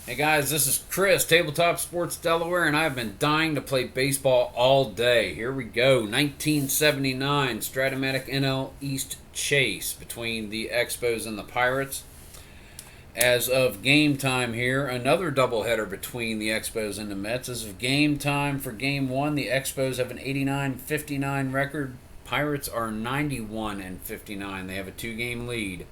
Hey guys, this is Chris, Tabletop Sports Delaware, and I've been dying to play baseball all day. Here we go, 1979 strat-o-matic NL East chase between the Expos and the Pirates. As of game time here, another doubleheader between the Expos and the Mets. As of game time for game one, the Expos have an 89-59 record. Pirates are 91-59. They have a two-game lead.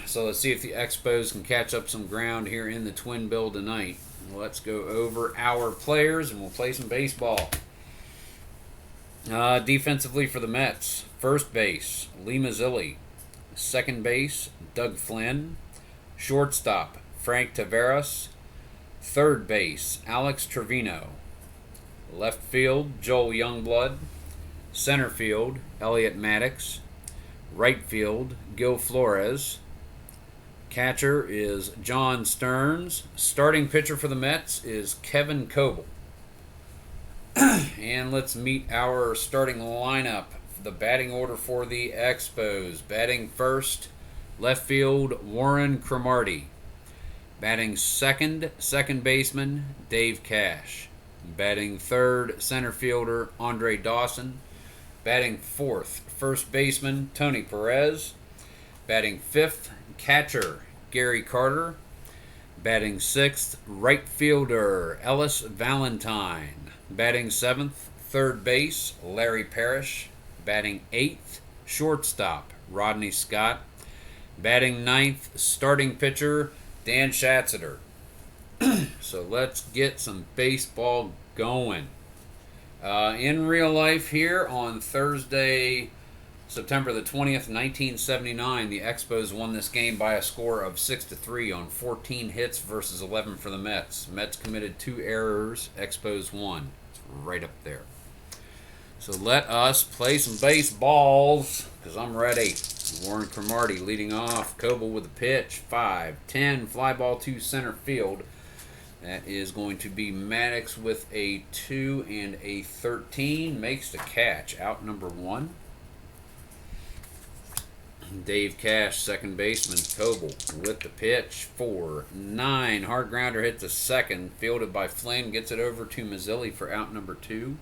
So let's see if the Expos can catch up some ground here in the Twin Bill tonight. Let's go over our players and we'll play some baseball. Defensively for the Mets, first base, Lee Mazzilli. Second base, Doug Flynn. Shortstop, Frank Taveras. Third base, Alex Trevino. Left field, Joel Youngblood. Center field, Elliot Maddox. Right field, Gil Flores. Catcher is John Stearns. Starting pitcher for the Mets is Kevin Coble. And let's meet our starting lineup. The batting order for the Expos. Batting first, left field, Warren Cromartie. Batting second, second baseman, Dave Cash. Batting third, center fielder, Andre Dawson. Batting fourth, first baseman, Tony Perez. Batting fifth, catcher, Gary Carter. Batting sixth, right fielder, Ellis Valentine. Batting seventh, third base, Larry Parrish. Batting eighth, shortstop, Rodney Scott. Batting ninth, starting pitcher, Dan Schatzeder. So let's get some baseball going. In real life here on Thursday, September the 20th, 1979, the Expos won this game by a score of 6-3 on 14 hits versus 11 for the Mets. Mets committed 2 errors, Expos won. It's right up there. So let us play some baseballs, because I'm ready. Warren Cromartie leading off. Coble with a pitch, 5-10, fly ball to center field. That is going to be Maddox with a 2 and a 13. Makes the catch. Out number 1. Dave Cash, second baseman. Coble with the pitch. 4-9. Hard grounder hit to second. Fielded by Flynn. Gets it over to Mazzilli for out number 2.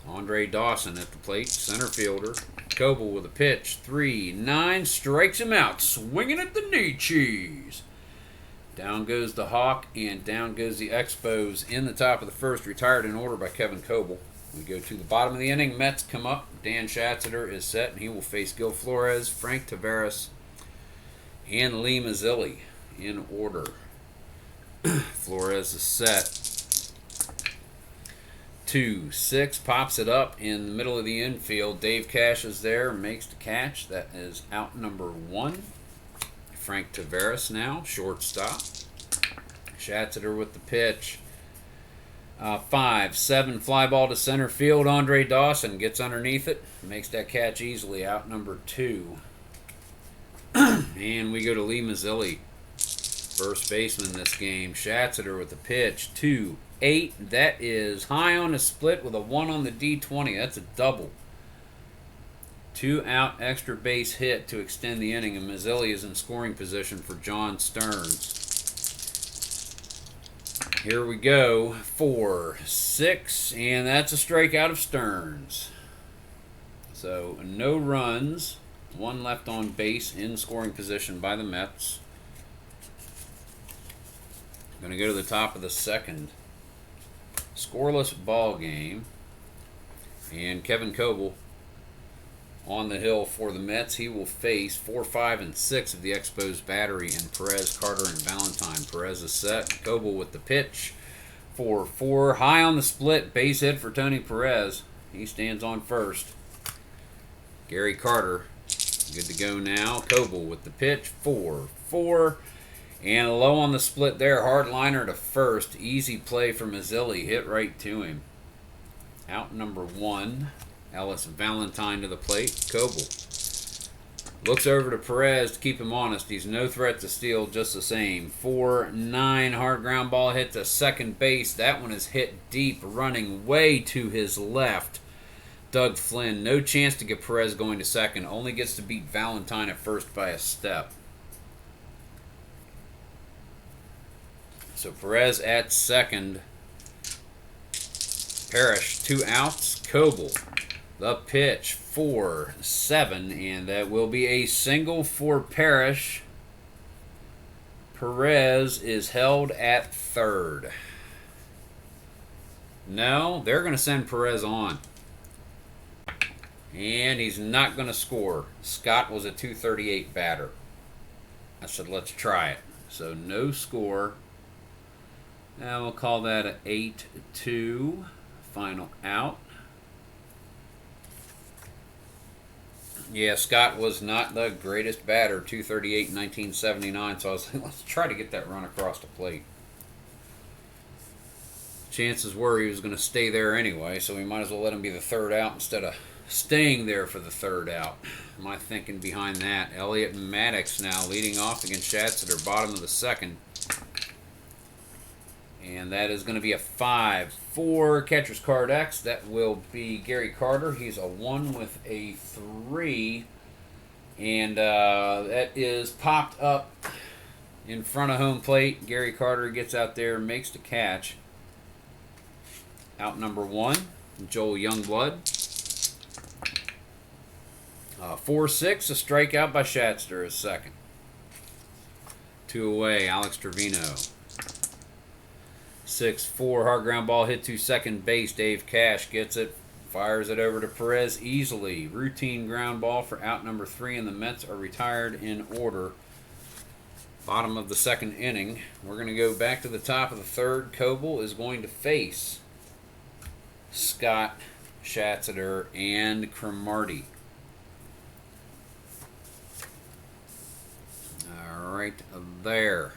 Andre Dawson at the plate. Center fielder. Coble with a pitch. 3-9. Strikes him out. Swinging at the knee cheese. Down goes the Hawk, and down goes the Expos in the top of the first, retired in order by Kevin Coble. We go to the bottom of the inning. Mets come up. Dan Schatzeder is set, and he will face Gil Flores, Frank Taveras, and Lee Mazzilli in order. Flores is set. 2-6, pops it up in the middle of the infield. Dave Cash is there, makes the catch. That is out number 1. Frank Taveras now, shortstop. Schatzeder with the pitch. 5-7, fly ball to center field. Andre Dawson gets underneath it, makes that catch easily. Out number 2. And we go to Lee Mazzilli, first baseman this game. Schatzeder with the pitch. 2-8. That is high on the split with a 1 on the D20. That's a double. 2-out extra base hit to extend the inning, and Mazzilli is in scoring position for John Stearns. Here we go, 4-6, and that's a strikeout of Stearns. So no runs, 1 left on base in scoring position by the Mets. Going to go to the top of the second. Scoreless ball game, and Kevin Coble on the hill for the Mets. He will face 4, 5, and 6 of the Expos battery in Perez, Carter, and Valentine. Perez is set. Coble with the pitch. 4-4. High on the split. Base hit for Tony Perez. He stands on first. Gary Carter good to go now. Coble with the pitch. 4-4. And low on the split there. Hard liner to first. Easy play for Mazzilli. Hit right to him. Out number 1. Ellis Valentine to the plate. Coble looks over to Perez to keep him honest. He's no threat to steal just the same. 4-9. Hard ground ball hit to second base. That one is hit deep, running way to his left. Doug Flynn, no chance to get Perez going to second. Only gets to beat Valentine at first by a step. So Perez at second. Parrish, 2 outs. Coble, the pitch, 4-7, and that will be a single for Parrish. Perez is held at third. No, they're going to send Perez on. And he's not going to score. Scott was a .238 batter. I said, let's try it. So no score. Now we'll call that an 8-2. Final out. Yeah, Scott was not the greatest batter. .238 in 1979. So I was like, let's try to get that run across the plate. Chances were he was going to stay there anyway, so we might as well let him be the third out instead of staying there for the third out. My thinking behind that. Elliott Maddox now leading off against Schatzeder, bottom of the second. And that is going to be a 5-4 catcher's card X. That will be Gary Carter. He's a 1 with a 3. And that is popped up in front of home plate. Gary Carter gets out there, makes the catch. Out number 1, Joel Youngblood. 4-6, a strikeout by Schatzeder is second. 2 away, Alex Trevino. 6-4, hard ground ball hit to second base. Dave Cash gets it, fires it over to Perez easily. Routine ground ball for out number 3, and the Mets are retired in order. Bottom of the second inning. We're going to go back to the top of the third. Coble is going to face Scott, Schatzeder, and Cromartie. All right, there.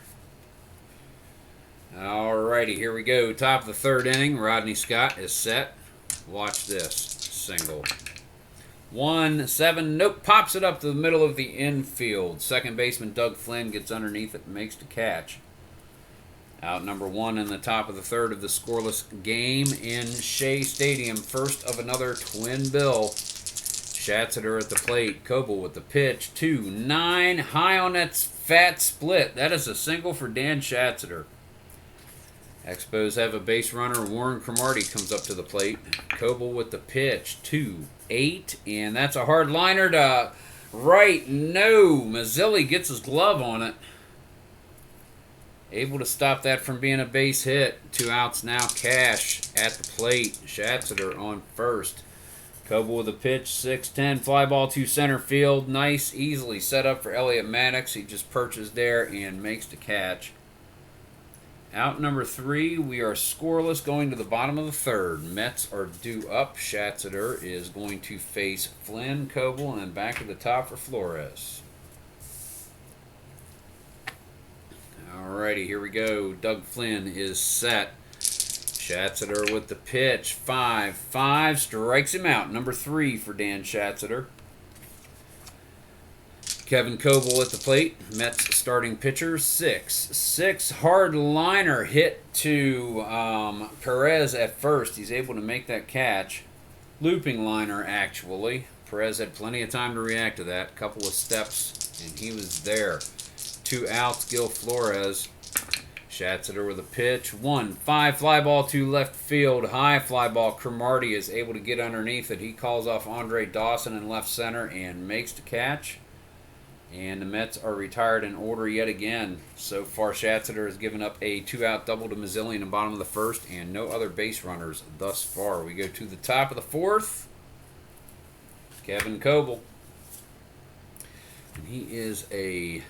All righty, here we go. Top of the third inning. Rodney Scott is set. Watch this. Single. 1-7. Nope. Pops it up to the middle of the infield. Second baseman Doug Flynn gets underneath it and makes the catch. Out number 1 in the top of the third of the scoreless game in Shea Stadium. First of another twin bill. Schatzeder at the plate. Coble with the pitch. 2-9. High on that fat split. That is a single for Dan Schatzeder. Expos have a base runner. Warren Cromartie comes up to the plate. Coble with the pitch. 2-8. And that's a hard liner to right. No. Mazzilli gets his glove on it. Able to stop that from being a base hit. 2 outs now. Cash at the plate. Schatzeder on first. Coble with a pitch. 6-10. Fly ball to center field. Nice. Easily set up for Elliott Maddox. He just perches there and makes the catch. Out number 3. We are scoreless going to the bottom of the third. Mets are due up. Schatzeder is going to face Flynn, Coble, and then back to the top for Flores. Alrighty, here we go. Doug Flynn is set. Schatzeder with the pitch. 5-5. Strikes him out. Number 3 for Dan Schatzeder. Kevin Coble at the plate. Mets starting pitcher. 6-6. Hard liner hit to Perez at first. He's able to make that catch. Looping liner, actually. Perez had plenty of time to react to that. Couple of steps, and he was there. 2 outs, Gil Flores. Schatzeder with a pitch. 1-5 fly ball to left field. High fly ball. Cromartie is able to get underneath it. He calls off Andre Dawson in left center and makes the catch. And the Mets are retired in order yet again. So far, Schatzeder has given up a 2-out double to Mazzilli in the bottom of the first and no other base runners thus far. We go to the top of the fourth. Kevin Coble. And he is a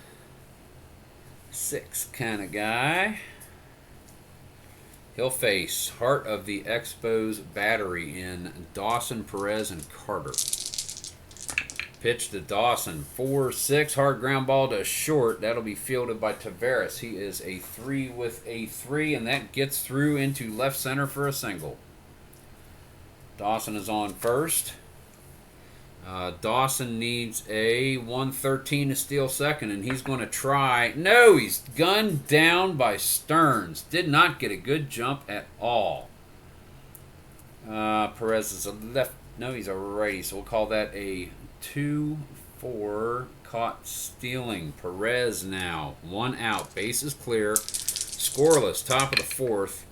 6 kind of guy. He'll face heart of the Expos battery in Dawson, Perez, and Carter. Pitch to Dawson. 4-6. Hard ground ball to short. That'll be fielded by Taveras. He is a 3 with a 3, and that gets through into left center for a single. Dawson is on first. Dawson needs a 113 to steal second, and he's going to try. No, he's gunned down by Stearns. Did not get a good jump at all. Perez is a left. No, he's a righty, so we'll call that a 2-4 caught stealing. Perez now 1 out. Base is clear. Scoreless, top of the fourth.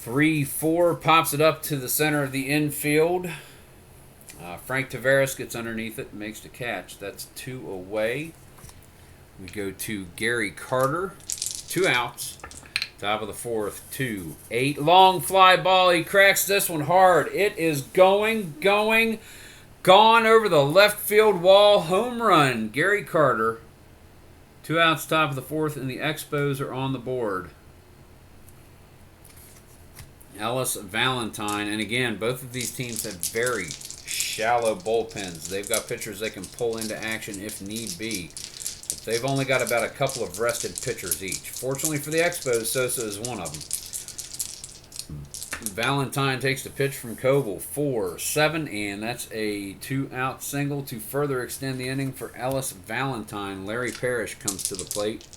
3-4 pops it up to the center of the infield. Frank Taveras gets underneath it, makes the catch. That's 2 away. We go to Gary Carter. 2 outs. Top of the fourth, 2-8. Long fly ball. He cracks this one hard. It is gone over the left field wall. Home run. Gary Carter. 2 outs, top of the fourth, and the Expos are on the board. Ellis Valentine, and again, both of these teams have very shallow bullpens. They've got pitchers they can pull into action if need be. But they've only got about a couple of rested pitchers each. Fortunately for the Expos, Sosa is one of them. Valentine takes the pitch from Coble, 4-7, and that's a 2-out single to further extend the inning for Ellis Valentine. Larry Parrish comes to the plate.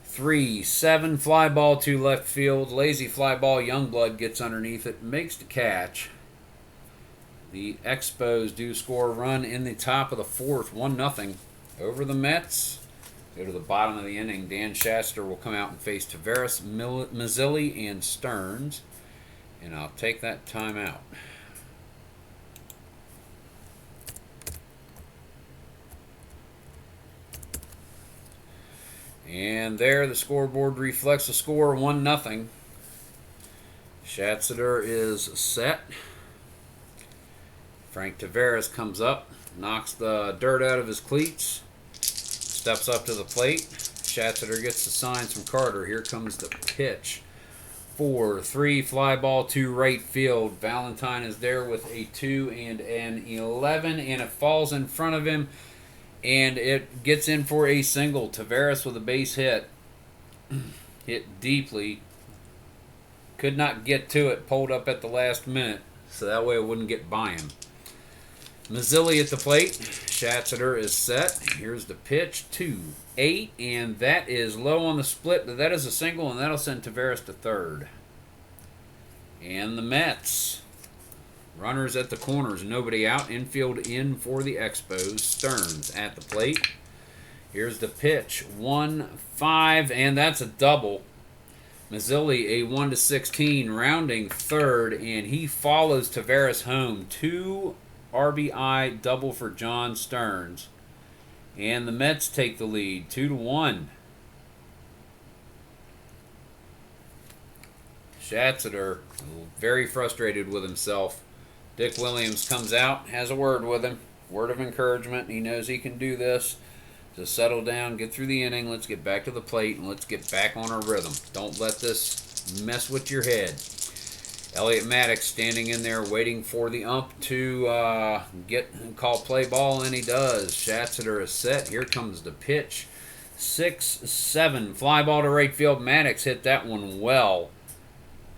3-7, fly ball to left field. Lazy fly ball. Youngblood gets underneath it, makes the catch. The Expos do score a run in the top of the fourth, 1-0 over the Mets. Go to the bottom of the inning. Dan Shaster will come out and face Taveras, Mazzilli, and Stearns. And I'll take that timeout. And there the scoreboard reflects the score, 1-0. Schatzeder is set. Frank Taveras comes up, knocks the dirt out of his cleats, steps up to the plate. Schatzeder gets the signs from Carter. Here comes the pitch. 4-3, fly ball to right field. Valentine is there with a 2 and an 11, and it falls in front of him. And it gets in for a single. Taveras with a base hit. Hit deeply. Could not get to it. Pulled up at the last minute. So that way it wouldn't get by him. Mazzilli at the plate. Schatzeder is set. Here's the pitch. 2-8. And that is low on the split. But that is a single. And that'll send Taveras to third. And the Mets. Runners at the corners, nobody out. Infield in for the Expos. Stearns at the plate. Here's the pitch. 1-5, and that's a double. Mazzilli, a 1-16, rounding third, and he follows Taveras home. 2 RBI double for John Stearns. And the Mets take the lead, 2-1. Schatzeder, very frustrated with himself. Dick Williams comes out, has a word with him. Word of encouragement. He knows he can do this. Just settle down, get through the inning. Let's get back to the plate, and let's get back on our rhythm. Don't let this mess with your head. Elliot Maddox standing in there waiting for the ump to call play ball, and he does. Schatzeder is set. Here comes the pitch. 6-7. Fly ball to right field. Maddox hit that one well.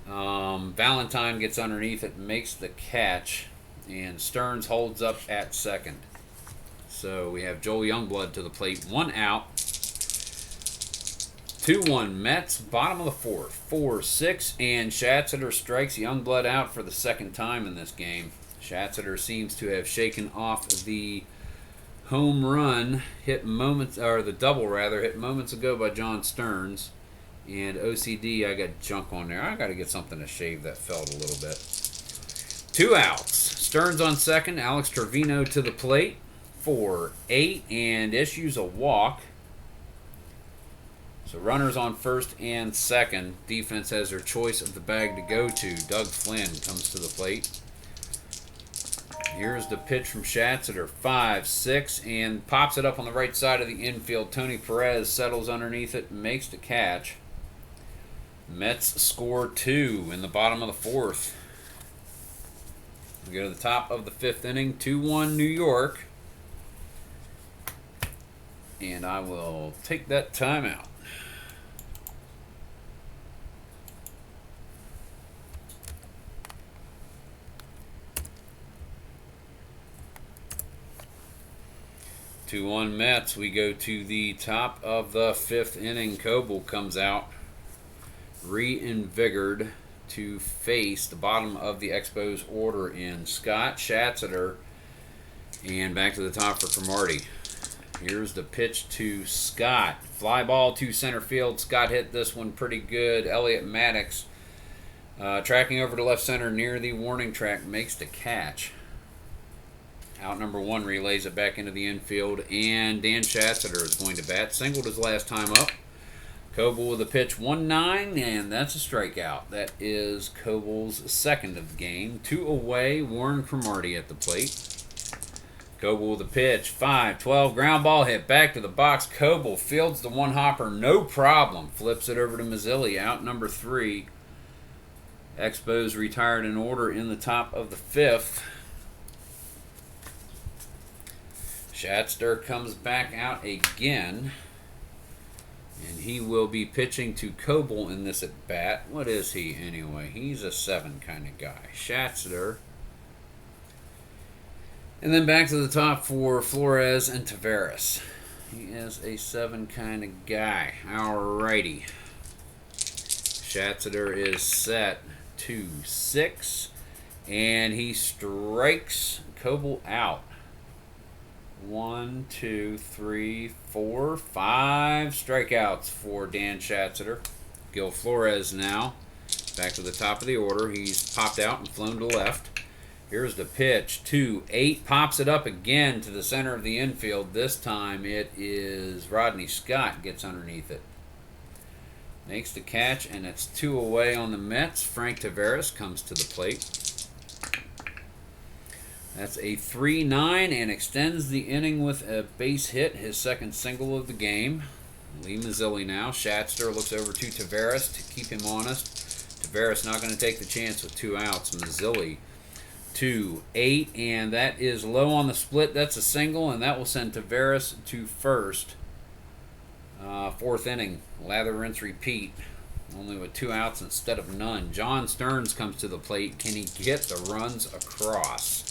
Valentine gets underneath it, makes the catch, and Stearns holds up at second. So we have Joel Youngblood to the plate, 1 out. 2-1 Mets, bottom of the fourth, 4-6, and Schatzeder strikes Youngblood out for the second time in this game. Schatzeder seems to have shaken off the home run hit the double hit moments ago by John Stearns. And OCD, I got junk on there. I got to get something to shave that felt a little bit. 2 outs. Stearns on second. Alex Trevino to the plate. 4-8, and issues a walk. So runners on first and second. Defense has their choice of the bag to go to. Doug Flynn comes to the plate. Here's the pitch from Schatzeder. 5-6, and pops it up on the right side of the infield. Tony Perez settles underneath it and makes the catch. Mets score 2 in the bottom of the fourth. We go to the top of the fifth inning. 2-1 New York. And I will take that timeout. Two-one Mets. We go to the top of the fifth inning. Coble comes out, reinvigorated to face the bottom of the Expos order in Scott Schatzeder. And back to the top for Cromartie. Here's the pitch to Scott. Fly ball to center field. Scott hit this one pretty good. Elliot Maddox tracking over to left center near the warning track makes the catch. Out number 1 relays it back into the infield, and Dan Schatzeder is going to bat. Singled his last time up. Coble with a pitch 1-9, and that's a strikeout. That is Coble's second of the game. 2 away, Warren Cromartie at the plate. Coble with a pitch, 5-12, ground ball hit back to the box. Coble fields the one hopper, no problem. Flips it over to Mazzilli, out number 3. Expos retired in order in the top of the 5th. Schatzeder comes back out again, and he will be pitching to Coble in this at bat. What is he anyway? He's a 7 kind of guy. Schatzeder. And then back to the top for Flores and Taveras. He is a 7 kind of guy. Alrighty. Schatzeder is set 2-6, and he strikes Coble out. 1, 2, 3, 4, 5 strikeouts for Dan Schatzeder. Gil Flores now back to the top of the order. He's popped out and flown to left. Here's the pitch, 2-8, pops it up again to the center of the infield. This time it is Rodney Scott gets underneath it. Makes the catch, and it's 2 away on the Mets. Frank Taveras comes to the plate. That's a 3-9 and extends the inning with a base hit, his second single of the game. Lee Mazzilli now. Schatzeder looks over to Taveras to keep him honest. Taveras not going to take the chance with 2 outs. Mazzilli 2-8, and that is low on the split. That's a single, and that will send Taveras to first. 4th inning, lather, rinse, repeat. Only with 2 outs instead of none. John Stearns comes to the plate. Can he get the runs across?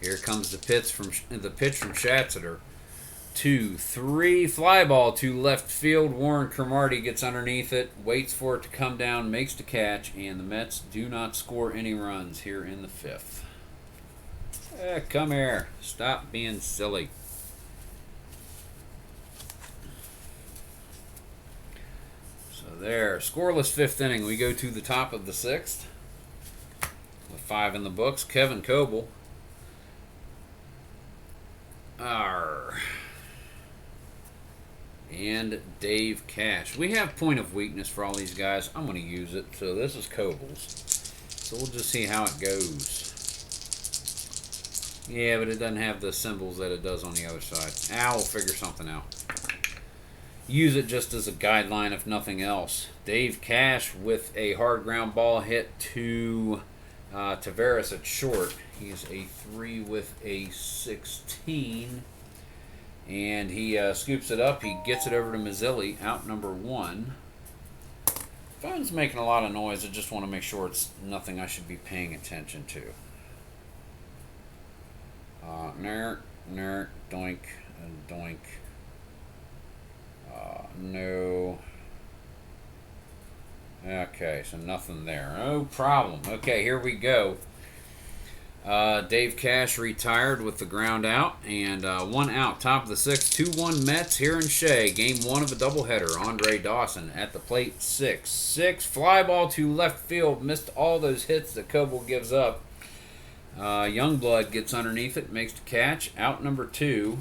Here comes the pitch from Schatzeder. 2-3, fly ball to left field. Warren Cromartie gets underneath it, waits for it to come down, makes the catch, and the Mets do not score any runs here in the 5th. Come here. Stop being silly. So there, scoreless 5th inning. We go to the top of the 6th with 5 in the books. Kevin Coble. And Dave Cash. We have point of weakness for all these guys. I'm going to use it. So this is Coble's. So we'll just see how it goes. Yeah, but it doesn't have the symbols that it does on the other side. We'll figure something out. Use it just as a guideline if nothing else. Dave Cash with a hard ground ball hit to Taveras at short. He's a 3 with a 16. And he scoops it up. He gets it over to Mazzilli, out number 1. Phone's making a lot of noise. I just want to make sure it's nothing I should be paying attention to. Doink, doink. No. Okay, so nothing there. No problem. Okay, here we go. Dave Cash retired with the ground out, and 1 out. Top of the 6th, 2-1 Mets here in Shea. Game 1 of a doubleheader. Andre Dawson at the plate, 6-6. Fly ball to left field. Missed all those hits that Coble gives up. Youngblood gets underneath it, makes the catch. Out number 2.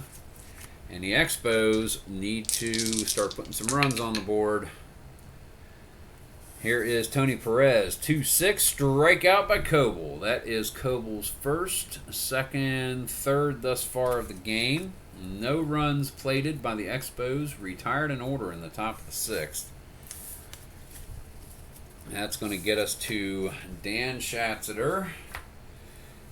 And the Expos need to start putting some runs on the board. Here is Tony Perez, 2-6, strikeout by Coble. That is Coble's first, second, third thus far of the game. No runs plated by the Expos, retired in order in the top of the 6th. That's going to get us to Dan Schatzeder.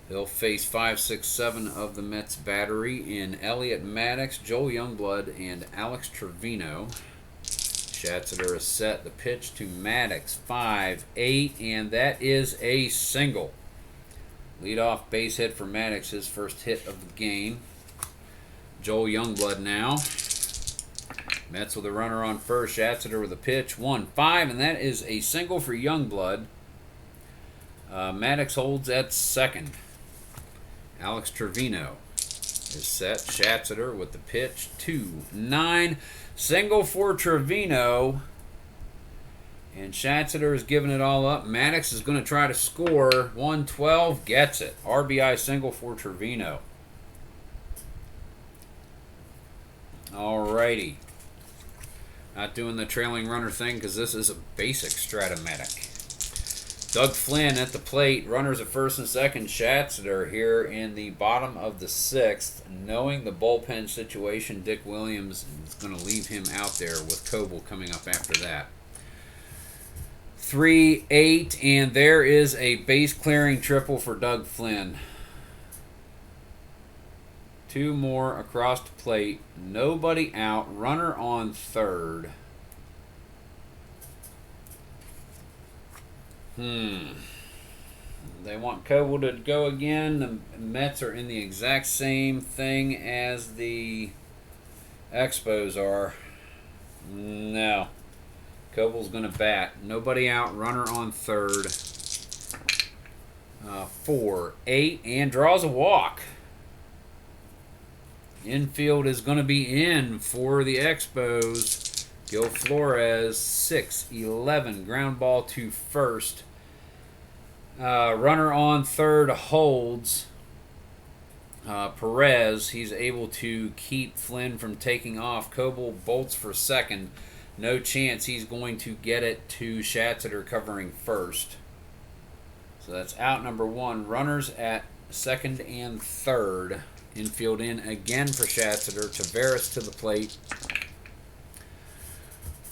He'll face 5, 6, 7 of the Mets battery in Elliot Maddox, Joel Youngblood, and Alex Trevino. Schatzeder is set. The pitch to Maddox, 5-8, and that is a single. Leadoff base hit for Maddox, his first hit of the game. Joel Youngblood now. Mets with a runner on first. Schatzeder with a pitch, 1-5, and that is a single for Youngblood. Maddox holds at second. Alex Trevino is set. Schatzeder with the pitch. 2-9. Single for Trevino. And Schatzeder is giving it all up. Maddox is going to try to score. 112. Gets it. RBI single for Trevino. Alrighty. Not doing the trailing runner thing because this is a basic strat-o-matic. Doug Flynn at the plate. Runners at first and second. Schatzeder here in the bottom of the 6th. Knowing the bullpen situation, Dick Williams is going to leave him out there with Coble coming up after that. 3-8, and there is a base clearing triple for Doug Flynn. 2 more across the plate. Nobody out. Runner on third. They want Coble to go again. The Mets are in the exact same thing as the Expos are. No. Coble's going to bat. Nobody out. Runner on third. 4-8, and draws a walk. Infield is going to be in for the Expos. Gil Flores, 6-11. Ground ball to first. Runner on third holds. Perez, he's able to keep Flynn from taking off. Coble bolts for second. No chance he's going to get it to Schatzeder covering first. So that's out number 1. Runners at second and third. Infield in again for Schatzeder. Taveras to the plate.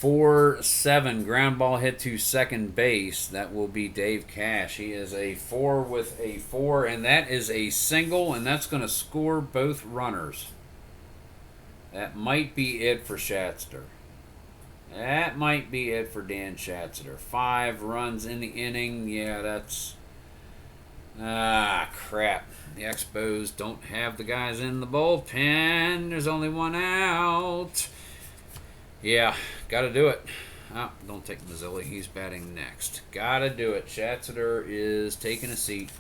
4-7. Ground ball hit to second base. That will be Dave Cash. He is a 4 with a 4, and that is a single, and that's going to score both runners. That might be it for Schatzeder. That might be it for Dan Schatzeder. 5 runs in the inning. Yeah, that's... crap. The Expos don't have the guys in the bullpen. There's only 1 out. Yeah, got to do it. Oh, don't take Mazzilli. He's batting next. Got to do it. Schatzeder is taking a seat.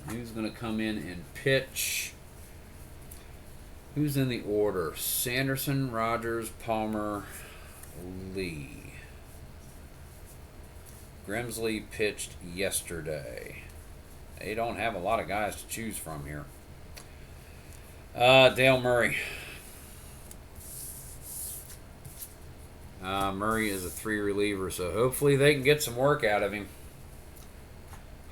Who's going to come in and pitch? Who's in the order? Sanderson, Rogers, Palmer, Lee. Grimsley pitched yesterday. They don't have a lot of guys to choose from here. Dale Murray. Murray is a 3 reliever, so hopefully they can get some work out of him.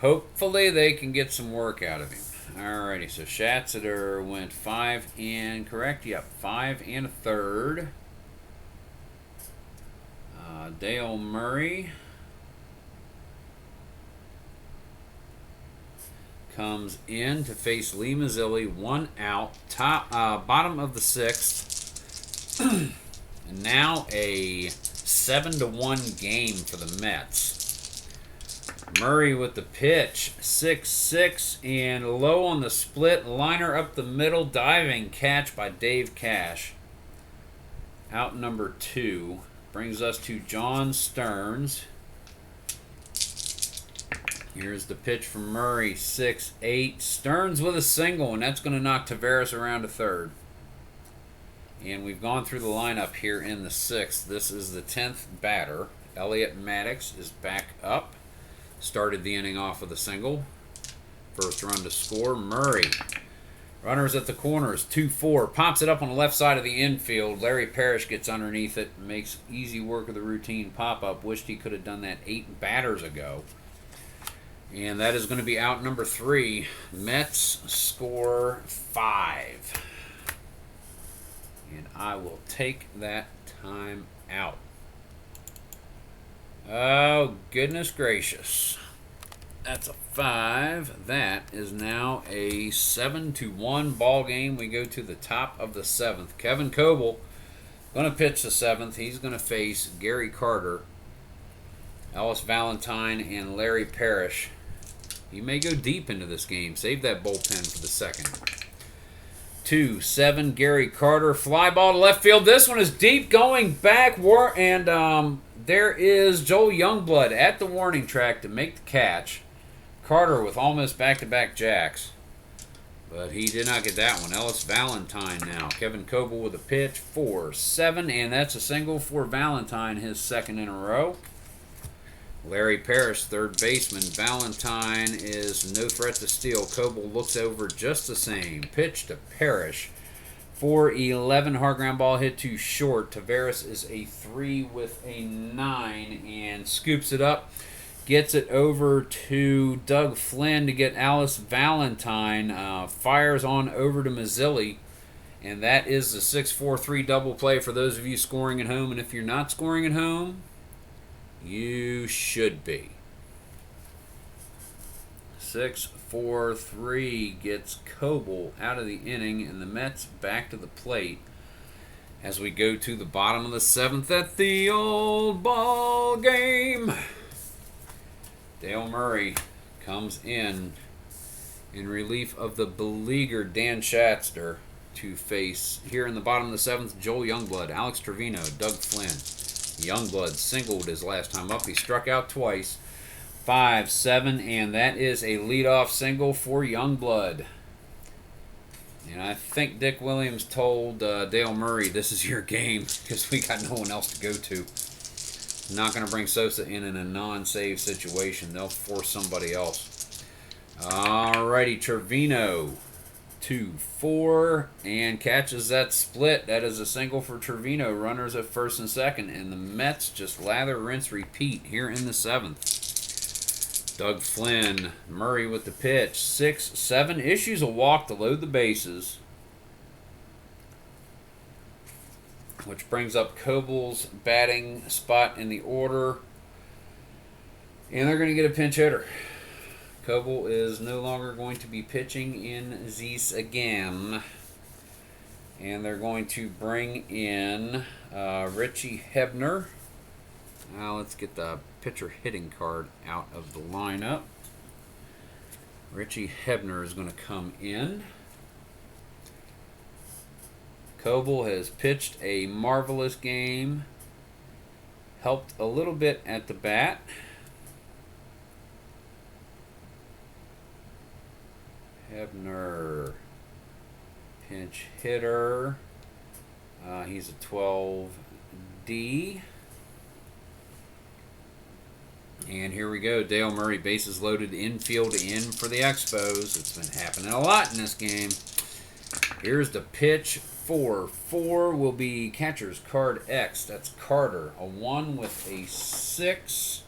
Hopefully they can get some work out of him. Alrighty, so Schatzeder went 5 and correct. Yep, 5 and a third. Dale Murray comes in to face Lee Mazzilli. 1 out. Bottom of the 6th. And now a 7-1 game for the Mets. Murray with the pitch. 6-6 and low on the split. Liner up the middle. Diving catch by Dave Cash. Out number 2. Brings us to John Stearns. Here's the pitch from Murray. 6-8. Stearns with a single, and that's going to knock Taveras around to third. And we've gone through the lineup here in the 6th. This is the 10th batter. Elliot Maddox is back up. Started the inning off with a single. First run to score, Murray. Runners at the corners, 2-4. Pops it up on the left side of the infield. Larry Parrish gets underneath it. Makes easy work of the routine pop-up. Wished he could have done that 8 batters ago. And that is going to be out number 3. Mets score 5. And I will take that time out. Oh, goodness gracious. That's a 5. That is now a 7-1 ball game. We go to the top of the 7th. Kevin Coble going to pitch the 7th. He's going to face Gary Carter, Ellis Valentine, and Larry Parrish. He may go deep into this game. Save that bullpen for the 2nd. 2-7, Gary Carter. Fly ball to left field. This one is deep, going back. And there is Joel Youngblood at the warning track to make the catch. Carter with almost back-to-back jacks. But he did not get that one. Ellis Valentine now. Kevin Coble with a pitch. 4-7. And that's a single for Valentine, his second in a row. Larry Parrish, third baseman. Valentine is no threat to steal. Coble looks over just the same. Pitch to Parrish. 4-11. Hard ground ball hit too short. Taveras is a 3 with a 9 and scoops it up. Gets it over to Doug Flynn to get Alice Valentine. Fires on over to Mazzilli. And that is the 6-4-3 double play for those of you scoring at home. And if you're not scoring at home, you should be. 6-4-3 gets Coble out of the inning. And the Mets back to the plate as we go to the bottom of the 7th at the old ball game. Dale Murray comes in relief of the beleaguered Dan Schatzter to face, here in the bottom of the 7th, Joel Youngblood, Alex Trevino, Doug Flynn. Youngblood singled his last time up. He struck out twice. 5-7, and that is a leadoff single for Youngblood. And I think Dick Williams told Dale Murray, this is your game because we got no one else to go to. Not going to bring Sosa in a non-save situation. They'll force somebody else. Alrighty, Trevino 2-4 and catches that split. That is a single for Trevino. Runners at first and second. And the Mets just lather, rinse, repeat here in the 7th. Doug Flynn, Murray with the pitch. 6-7. Issues a walk to load the bases. Which brings up Coble's batting spot in the order. And they're going to get a pinch hitter. Coble is no longer going to be pitching in Zeus again. And they're going to bring in Richie Hebner. Now let's get the pitcher hitting card out of the lineup. Richie Hebner is going to come in. Coble has pitched a marvelous game. Helped a little bit at the bat. Hebner, pinch hitter. He's a 12D. And here we go. Dale Murray, bases loaded, infield in for the Expos. It's been happening a lot in this game. Here's the pitch. 4-4 will be catcher's card X. That's Carter. A 1 with a 6.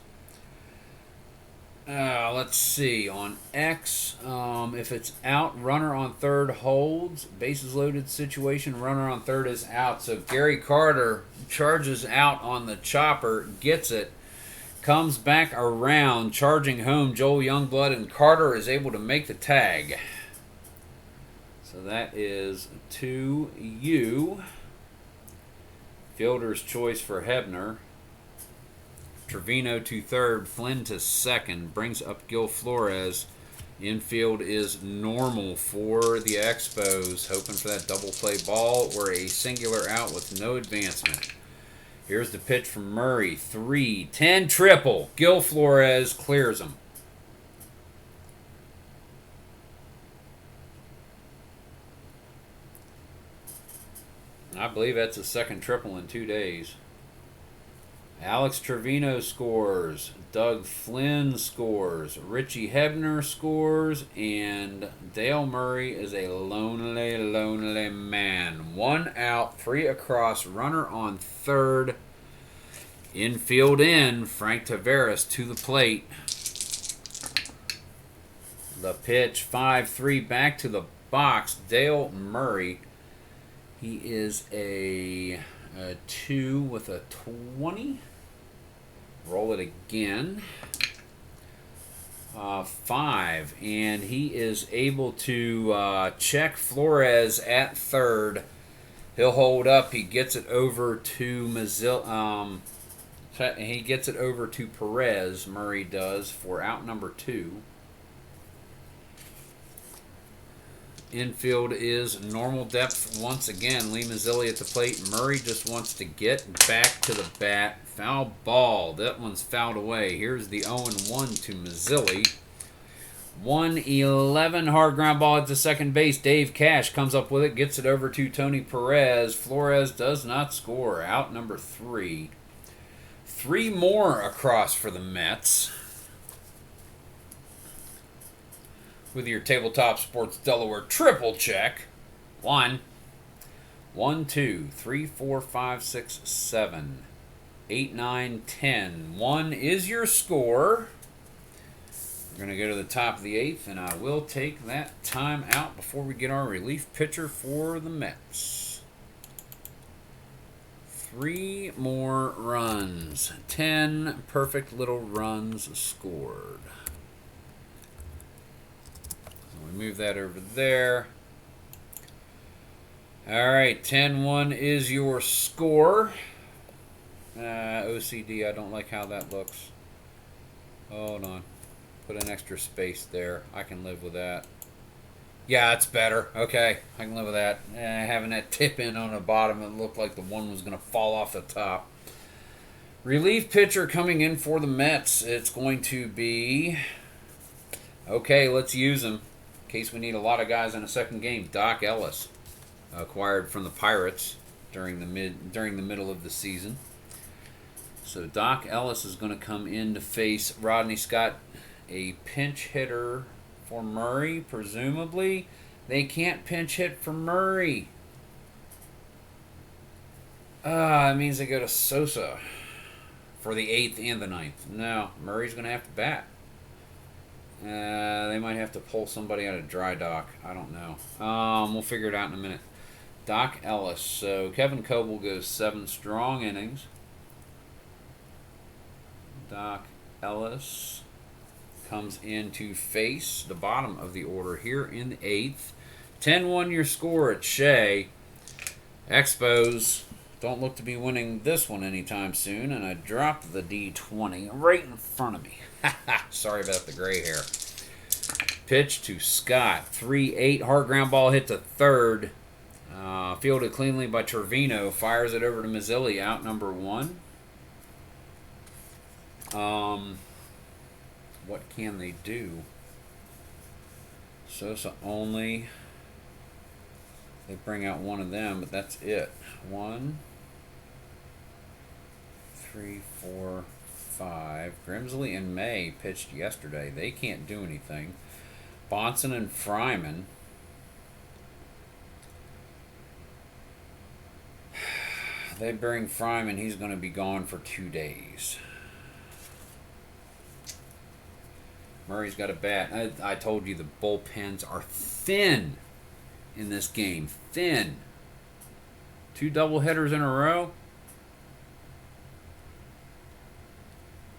Let's see. On X, if it's out, runner on third holds. Bases loaded situation, runner on third is out. So Gary Carter charges out on the chopper, gets it, comes back around, charging home Joel Youngblood, and Carter is able to make the tag. So that is 2U. Fielder's choice for Hebner. Trevino to third, Flynn to second. Brings up Gil Flores. Infield is normal for the Expos. Hoping for that double play ball or a singular out with no advancement. Here's the pitch from Murray. 3-10 triple. Gil Flores clears him. I believe that's the second triple in 2 days. Alex Trevino scores. Doug Flynn scores. Richie Hebner scores. And Dale Murray is a lonely, lonely man. 1 out, 3 across. Runner on third. Infield in. Frank Taveras to the plate. The pitch. 5-3 back to the box. Dale Murray. He is a 2 with a 20. Roll it again. 5. And he is able to check Flores at third. He'll hold up. He gets it over to he gets it over to Perez. Murray does for out number 2. Infield is normal depth once again. Lee Mazzilli at the plate. Murray just wants to get back to the bat. Foul ball. That one's fouled away. Here's the 0-1 to Mazzilli. 111 hard ground ball at the second base. Dave Cash comes up with it, gets it over to Tony Perez. Flores does not score. Out number 3. 3 more across for the Mets. With your Tabletop Sports Delaware triple check. 1, 2, 3, 4, 5, 6, 7, 8, 9, 10. 1 is your score. We're going to go to the top of the 8th, and I will take that time out before we get our relief pitcher for the Mets. 3 more runs. 10 perfect little runs scored. So we move that over there. All right, 10-1 is your score. OCD, I don't like how that looks. Hold on. Put an extra space there. I can live with that. Yeah, it's better. Okay, I can live with that. Having that tip in on the bottom, it looked like the one was going to fall off the top. Relief pitcher coming in for the Mets. It's going to be... Okay, let's use him. In case we need a lot of guys in a second game. Doc Ellis, acquired from the Pirates during the middle of the season. So Doc Ellis is going to come in to face Rodney Scott, a pinch hitter for Murray, presumably. They can't pinch hit for Murray. It means they go to Sosa for the 8th and the 9th. No, Murray's going to have to bat. They might have to pull somebody out of dry dock. I don't know. We'll figure it out in a minute. Doc Ellis. So Kevin Coble goes 7 strong innings. Doc Ellis comes in to face the bottom of the order here in the 8th. 10-1 your score at Shea. Expos don't look to be winning this one anytime soon, and I dropped the D20 right in front of me. Sorry about the gray hair. Pitch to Scott. 3-8 hard ground ball hit to third. Fielded cleanly by Trevino. Fires it over to Mazzilli. Out number 1. What can they do? Sosa only. They bring out one of them, but that's it. 1, 3, 4, 5. Grimsley and May pitched yesterday. They can't do anything. Bonson and Fryman. They bring Fryman. He's going to be gone for 2 days. Murray's got a bat. I told you the bullpens are thin in this game. Thin. 2 doubleheaders in a row.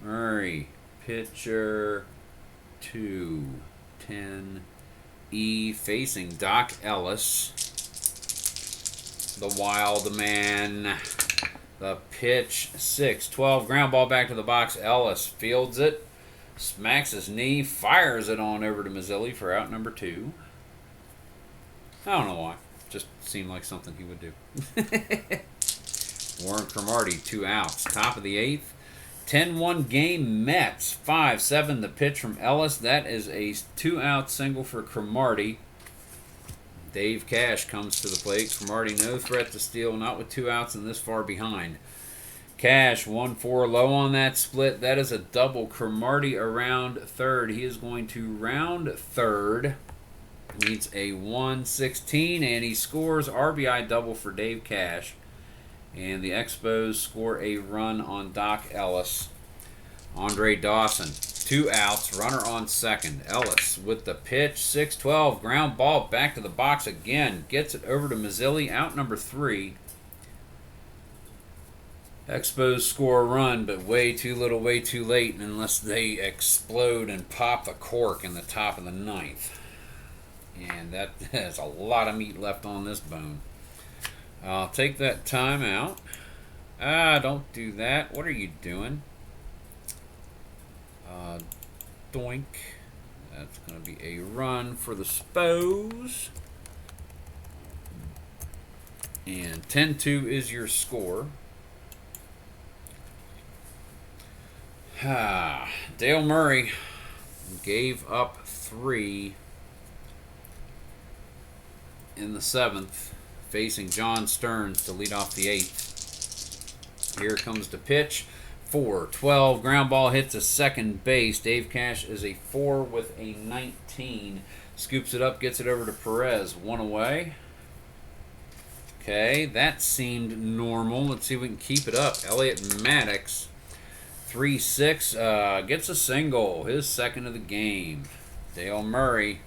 Murray, pitcher 2, 10E, facing Doc Ellis. The wild man. The pitch 6, 12. Ground ball back to the box. Ellis fields it. Smacks his knee, fires it on over to Mazzilli for out number 2. I don't know why. Just seemed like something he would do. Warren Cromartie, 2 outs. Top of the 8th. 10-1 game Mets. 5-7 the pitch from Ellis. That is a 2-out single for Cromartie. Dave Cash comes to the plate. Cromartie no threat to steal, not with 2 outs and this far behind. Cash 1-4 low on that split. That is a double. Cromartie around third. He is going to round third. Needs a 1-16, and he scores RBI double for Dave Cash. And the Expos score a run on Doc Ellis. Andre Dawson, 2 outs, runner on second. Ellis with the pitch, 6-12, ground ball back to the box again. Gets it over to Mazzilli, out number 3. Expos score a run, but way too little, way too late, unless they explode and pop the cork in the top of the 9th. And that has a lot of meat left on this bone. I'll take that time out. Don't do that. What are you doing? Doink. That's going to be a run for the Spos. And 10-2 is your score. Dale Murray Gave up 3 in the 7th, facing John Stearns to lead off the 8th. Here comes the pitch. 4-12. Ground ball hits a second base. Dave Cash is a 4 with a 19. Scoops it up, gets it over to Perez. 1 away. Okay, that seemed normal. Let's see if we can keep it up. Elliot Maddox, 3-6, gets a single, his second of the game. Dale Murray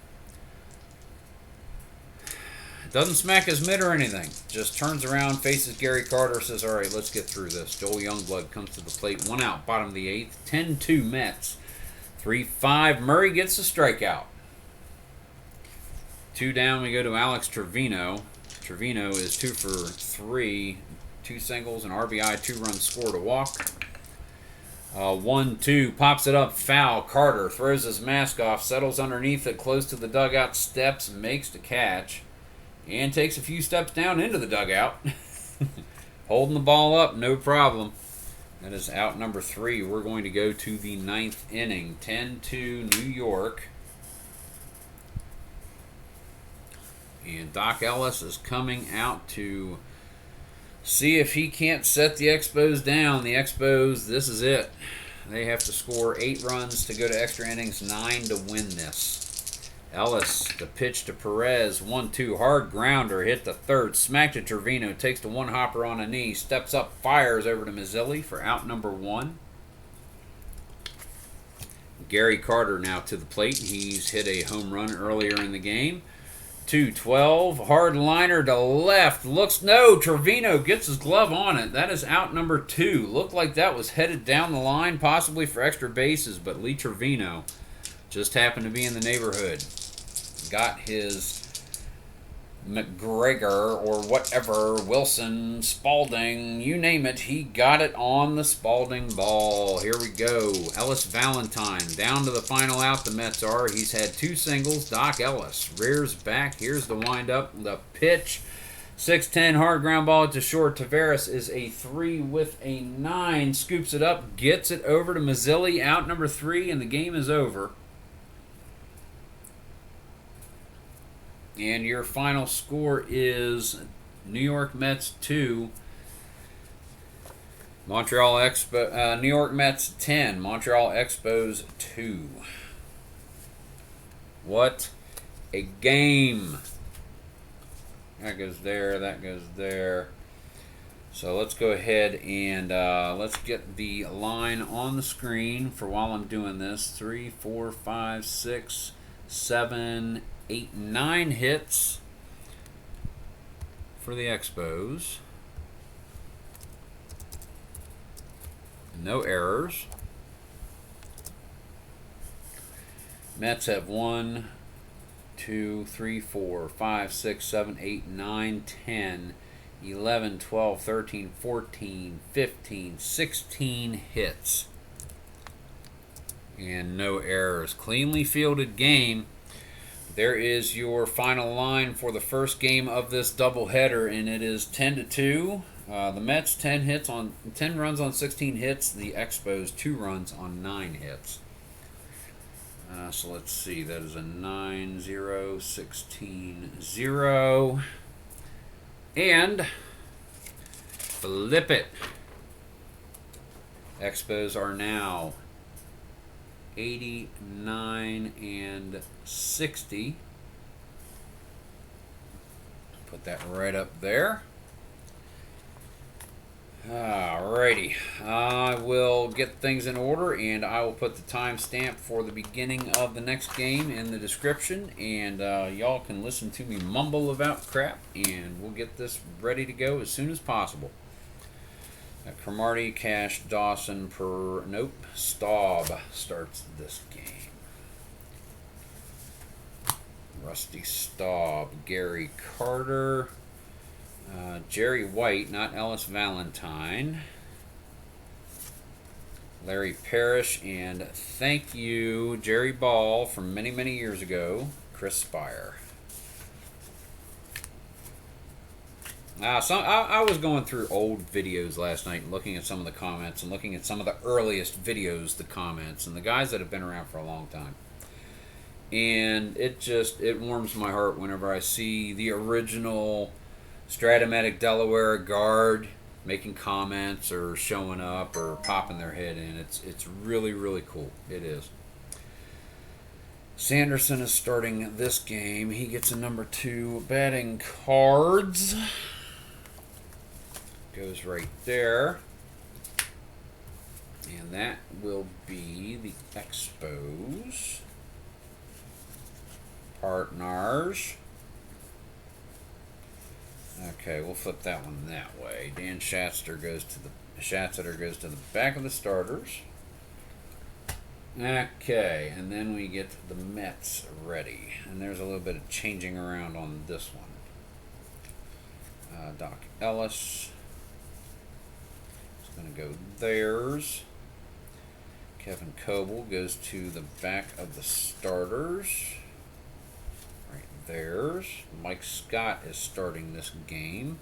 doesn't smack his mitt or anything. Just turns around, faces Gary Carter, says, all right, let's get through this. Joel Youngblood comes to the plate. 1 out, bottom of the 8th. 10-2 Mets. 3-5. Murray gets a strikeout. 2 down, we go to Alex Trevino. Trevino is 2 for 3. 2 singles, an RBI, 2 runs scored, a walk. 1-2, pops it up, foul. Carter throws his mask off, settles underneath it, close to the dugout, steps, makes the catch, and takes a few steps down into the dugout. Holding the ball up, no problem. That is out number 3. We're going to go to the 9th inning. 10-2 New York. And Doc Ellis is coming out to see if he can't set the Expos down. The Expos, this is it. They have to score 8 runs to go to extra innings, 9 to win this. Ellis, the pitch to Perez, 1-2, hard grounder, hit the third, smacked to Trevino, takes the 1-hopper on a knee, steps up, fires over to Mazzilli for out number 1. Gary Carter now to the plate. He's hit a home run earlier in the game. 2-12, hard liner to left, Trevino gets his glove on it. That is out number 2. Looked like that was headed down the line, possibly for extra bases, but Lee Trevino just happened to be in the neighborhood. Got his McGregor or whatever, Wilson, Spalding, you name it, he got it on the Spalding ball. Here we go. Ellis Valentine down to the final out. The Mets are. He's had 2 singles. Doc Ellis rears back. Here's the windup. The pitch. 6-10 hard ground ball to short. Taveras is a 3 with a 9. Scoops it up. Gets it over to Mazzilli. Out number 3, and the game is over. And your final score is New York Mets 2, New York Mets 10, Montreal Expos 2. What a game. That goes there, that goes there. So let's go ahead and let's get the line on the screen for while I'm doing this. 3, 4, 5, 6, 7, 8, 9 hits for the Expos. No errors. Mets have 1, 2, 3, 4, 5, 6, 7, 8, 9, 10, 11, 12, 13, 14, 15, 16 hits. And no errors. Cleanly fielded game. There is your final line for the first game of this doubleheader, and it is 10-2. The Mets 10 runs on 16 hits. The Expos 2 runs on 9 hits. So let's see. That is a 9-0, 16-0, and flip it. Expos are now 89 and 60. Put that right up there. Alrighty. I will get things in order, and I will put the timestamp for the beginning of the next game in the description, and y'all can listen to me mumble about crap, and we'll get this ready to go as soon as possible. Cromartie, Cash, Dawson, Staub starts this game. Rusty Staub, Gary Carter, Jerry White, not Ellis Valentine, Larry Parrish, and thank you, Jerry Ball, from many, many years ago, Chris Spire. I was going through old videos last night and looking at some of the comments and looking at some of the earliest videos, the comments, and the guys that have been around for a long time. and it warms my heart whenever I see the original strat-o-matic Delaware guard making comments or showing up or popping their head in. It's really, really cool. It is. Sanderson is starting this game. He gets a number 2 batting cards. Goes right there. And that will be the Expos. Partners. Okay, we'll flip that one that way. Dan Schatzter goes to the back of the starters. Okay, and then we get the Mets ready. And there's a little bit of changing around on this one. Doc Ellis is going to go theirs. Kevin Coble goes to the back of the starters. Right theirs. Mike Scott is starting this game.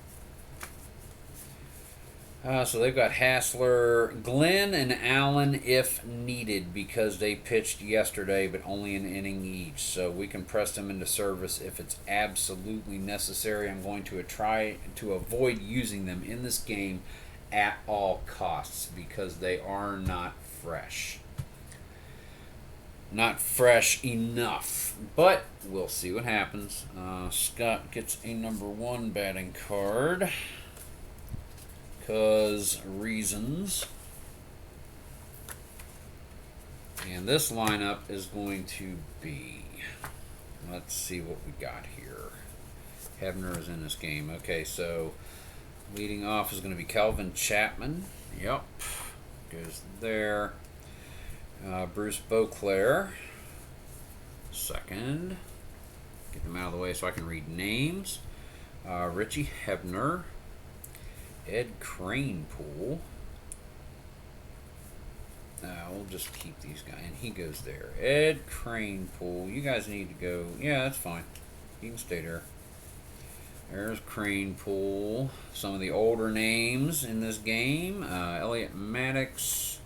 So they've got Hassler, Glenn, and Allen if needed because they pitched yesterday but only an inning each. So we can press them into service if it's absolutely necessary. I'm going to try to avoid using them in this game at all costs because they are not fresh. Not fresh enough, but we'll see what happens. Scott gets a number 1 batting card. Because reasons. And this lineup is going to be, let's see what we got here. Hebner is in this game. Okay, so leading off is going to be Kelvin Chapman. Yep. Goes there. Bruce Beauclair. Second. Get them out of the way so I can read names. Richie Hebner. Ed Cranepool. We'll just keep these guys. And he goes there. Ed Cranepool. You guys need to go. Yeah, that's fine. You can stay there. There's Cranepool. Some of the older names in this game. Elliot Maddox.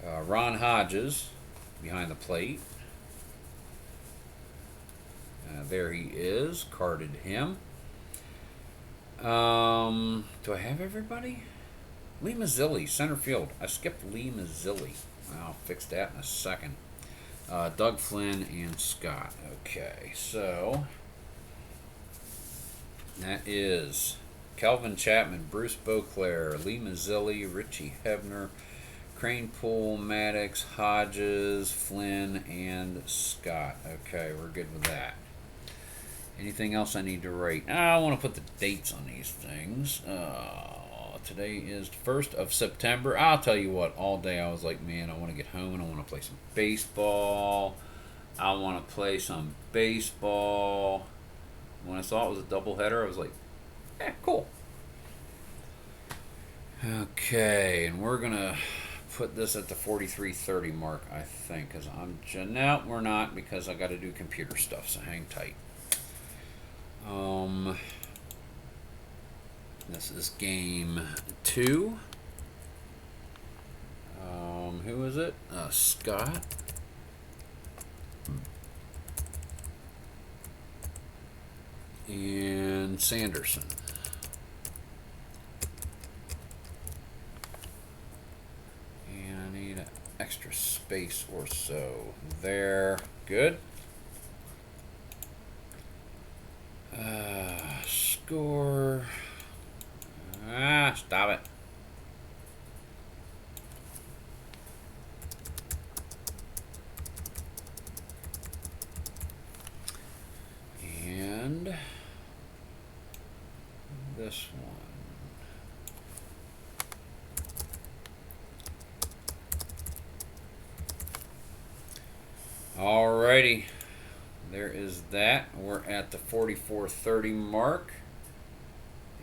Ron Hodges behind the plate. There he is. Carded him. Do I have everybody? Lee Mazzilli, center field. I skipped Lee Mazzilli. I'll fix that in a second. Doug Flynn and Scott. Okay, so that is Kelvin Chapman, Bruce Beauclair, Lee Mazzilli, Richie Hebner, Cranepool, Maddox, Hodges, Flynn, and Scott. Okay, we're good with that. Anything else I need to write? I want to put the dates on these things. Today is the 1st of September. I'll tell you what, all day I was like, man, I want to get home and I want to play some baseball. I want to play some baseball. When I saw it was a doubleheader, I was like, cool. Okay, and we're going to put this at the 43:30 mark, I think. Because no, we're not, because I got to do computer stuff, so hang tight. This is game 2. Who is it? Scott. And Sanderson. And I need an extra space or so there. Good. Score. Stop it. And this one. Alrighty. There is that. We're at the 44:30 mark.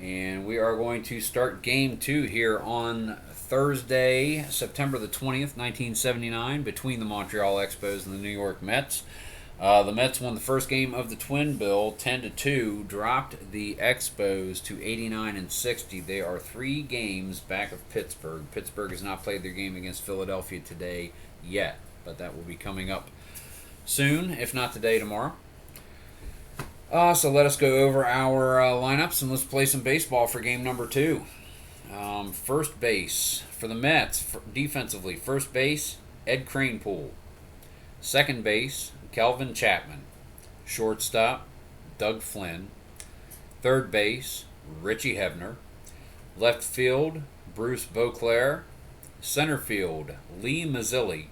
And we are going to start game 2 here on Thursday, September the 20th, 1979, between the Montreal Expos and the New York Mets. The Mets won the first game of the TWINBILL 10-2, dropped the Expos to 89-60. They are 3 games back of Pittsburgh. Pittsburgh has not played their game against Philadelphia today yet, but that will be coming up soon, if not today, tomorrow. So let us go over our lineups and let's play some baseball for game number 2. First base for the Mets, defensively, first base, Ed Kranepool. Second base, Kelvin Chapman. Shortstop, Doug Flynn. Third base, Richie Hebner. Left field, Bruce Beauclair. Center field, Lee Mazzilli.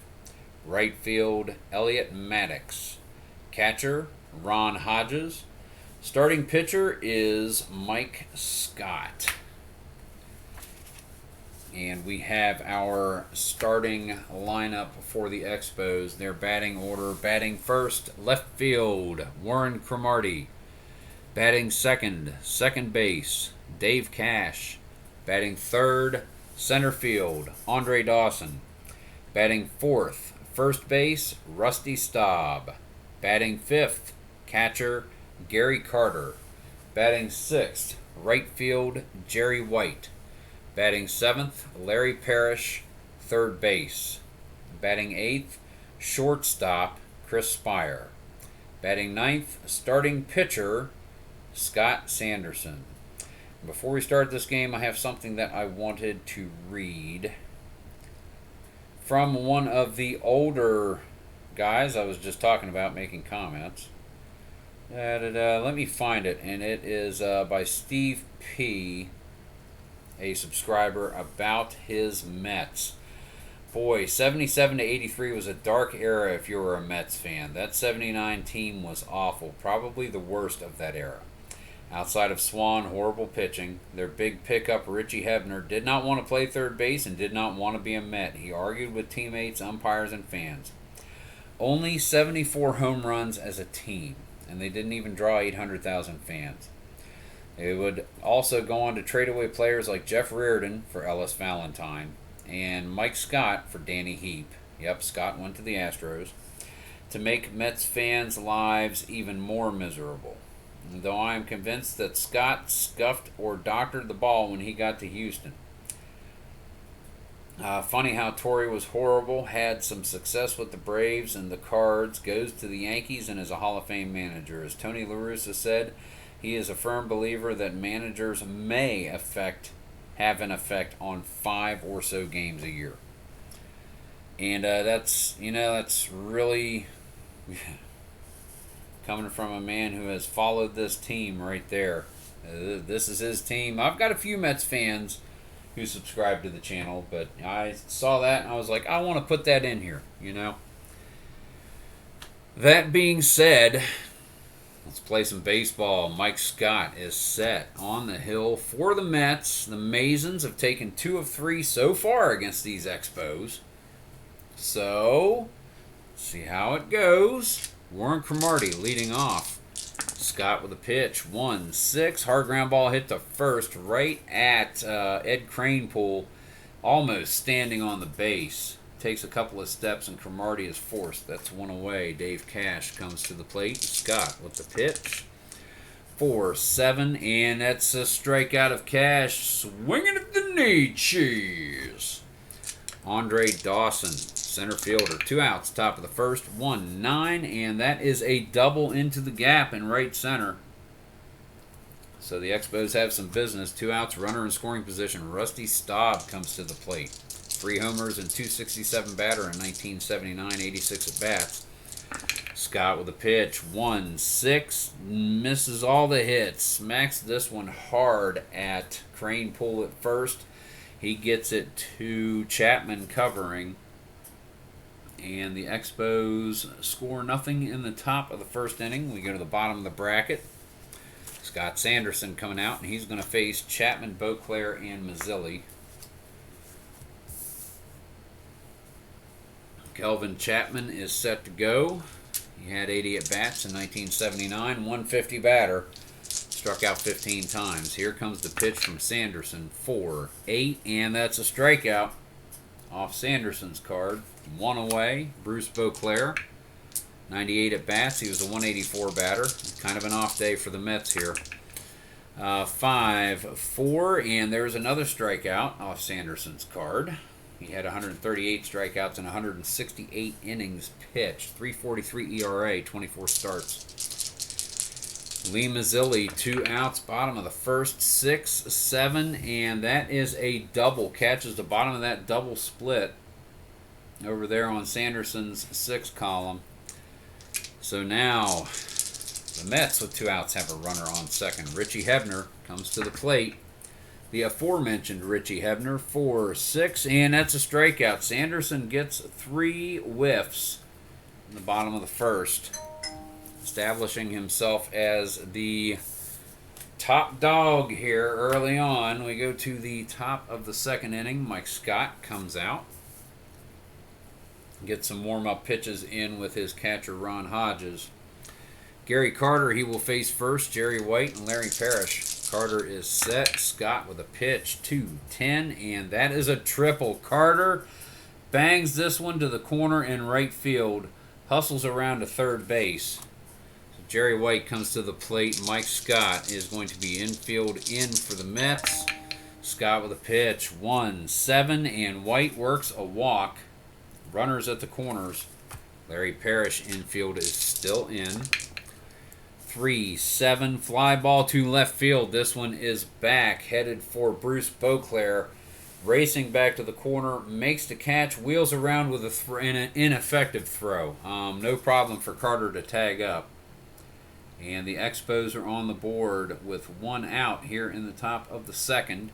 Right field, Elliot Maddox. Catcher, Ron Hodges. Starting pitcher is Mike Scott. And we have our starting lineup for the Expos. Their batting order: batting first, left field, Warren Cromartie. Batting second, second base, Dave Cash. Batting third, center field, Andre Dawson. Batting fourth, first base, Rusty Staub. Batting fifth, catcher, Gary Carter. Batting sixth, right field, Jerry White. Batting seventh, Larry Parrish, third base. Batting eighth, shortstop, Chris Spire. Batting ninth, starting pitcher, Scott Sanderson. Before we start this game, I have something that I wanted to read from one of the older guys I was just talking about making comments. Let me find it, and it is by Steve P., a subscriber, about his Mets. Boy, 77 to 83 was a dark era if you were a Mets fan. That 79 team was awful, probably the worst of that era. Outside of Swan, horrible pitching. Their big pickup, Richie Hebner, did not want to play third base and did not want to be a Met. He argued with teammates, umpires, and fans. Only 74 home runs as a team, and they didn't even draw 800,000 fans. They would also go on to trade away players like Jeff Reardon for Ellis Valentine and Mike Scott for Danny Heap. Yep, Scott went to the Astros, to make Mets fans' lives even more miserable. Though I am convinced that Scott scuffed or doctored the ball when he got to Houston. Funny how Torrey was horrible, had some success with the Braves and the Cards, goes to the Yankees and is a Hall of Fame manager. As Tony La Russa said, he is a firm believer that managers may have an effect on 5 or so games a year. And that's really coming from a man who has followed this team right there. This is his team. I've got a few Mets fans who subscribe to the channel, but I saw that and I was like, I want to put that in here, That being said, let's play some baseball. Mike Scott is set on the hill for the Mets. The Masons have taken 2 of 3 so far against these Expos. So, let's see how it goes. Warren Cromartie leading off. Scott with a pitch. 1-6. Hard ground ball hit to first right at Ed Kranepool, almost standing on the base. Takes a couple of steps and Cromartie is forced. That's one away. Dave Cash comes to the plate. Scott with the pitch. 4-7, and that's a strikeout of Cash. Swinging at the knee cheese. Andre Dawson, center fielder. 2 outs, top of the first. 1-9, and that is a double into the gap in right center. So the Expos have some business. 2 outs, runner in scoring position. Rusty Staub comes to the plate. 3 homers and 267 batter in 1979, 86 at bats. Scott with a pitch. 1-6, misses all the hits. Smacks this one hard at Kranepool at first. He gets it to Chapman covering. And the Expos score nothing in the top of the first inning. We go to the bottom of the bracket. Scott Sanderson coming out, and he's going to face Chapman, Beauclair, and Mazzilli. Kelvin Chapman is set to go. He had 80 at-bats in 1979, 150 batter. Struck out 15 times. Here comes the pitch from Sanderson. 4-8, and that's a strikeout off Sanderson's card. 1 away. Bruce Beauclair, 98 at-bats. He was a 184 batter. Kind of an off day for the Mets here. 5-4, and there's another strikeout off Sanderson's card. He had 138 strikeouts and 168 innings pitched. 3.43 ERA, 24 starts. Lee Mazzilli, 2 outs, bottom of the first, 6-7, and that is a double. Catches the bottom of that double split over there on Sanderson's 6th column. So now the Mets with 2 outs have a runner on second. Richie Hebner comes to the plate. The aforementioned Richie Hebner, 4-6, and that's a strikeout. Sanderson gets 3 whiffs in the bottom of the first, establishing himself as the top dog here early on. We go to the top of the second inning. Mike Scott comes out. Get some warm-up pitches in with his catcher, Ron Hodges. Gary Carter, he will face first. Jerry White and Larry Parrish. Carter is set. Scott with a pitch, 2-10, and that is a triple. Carter bangs this one to the corner in right field. Hustles around to third base. So Jerry White comes to the plate. Mike Scott is going to be infield in for the Mets. Scott with a pitch, 1-7, and White works a walk. Runners at the corners. Larry Parrish infield is still in. 3-7, fly ball to left field. This one is back, headed for Bruce Beauclair. Racing back to the corner, makes the catch, wheels around with an ineffective throw. No problem for Carter to tag up. And the Expos are on the board with 1 out here in the top of the second.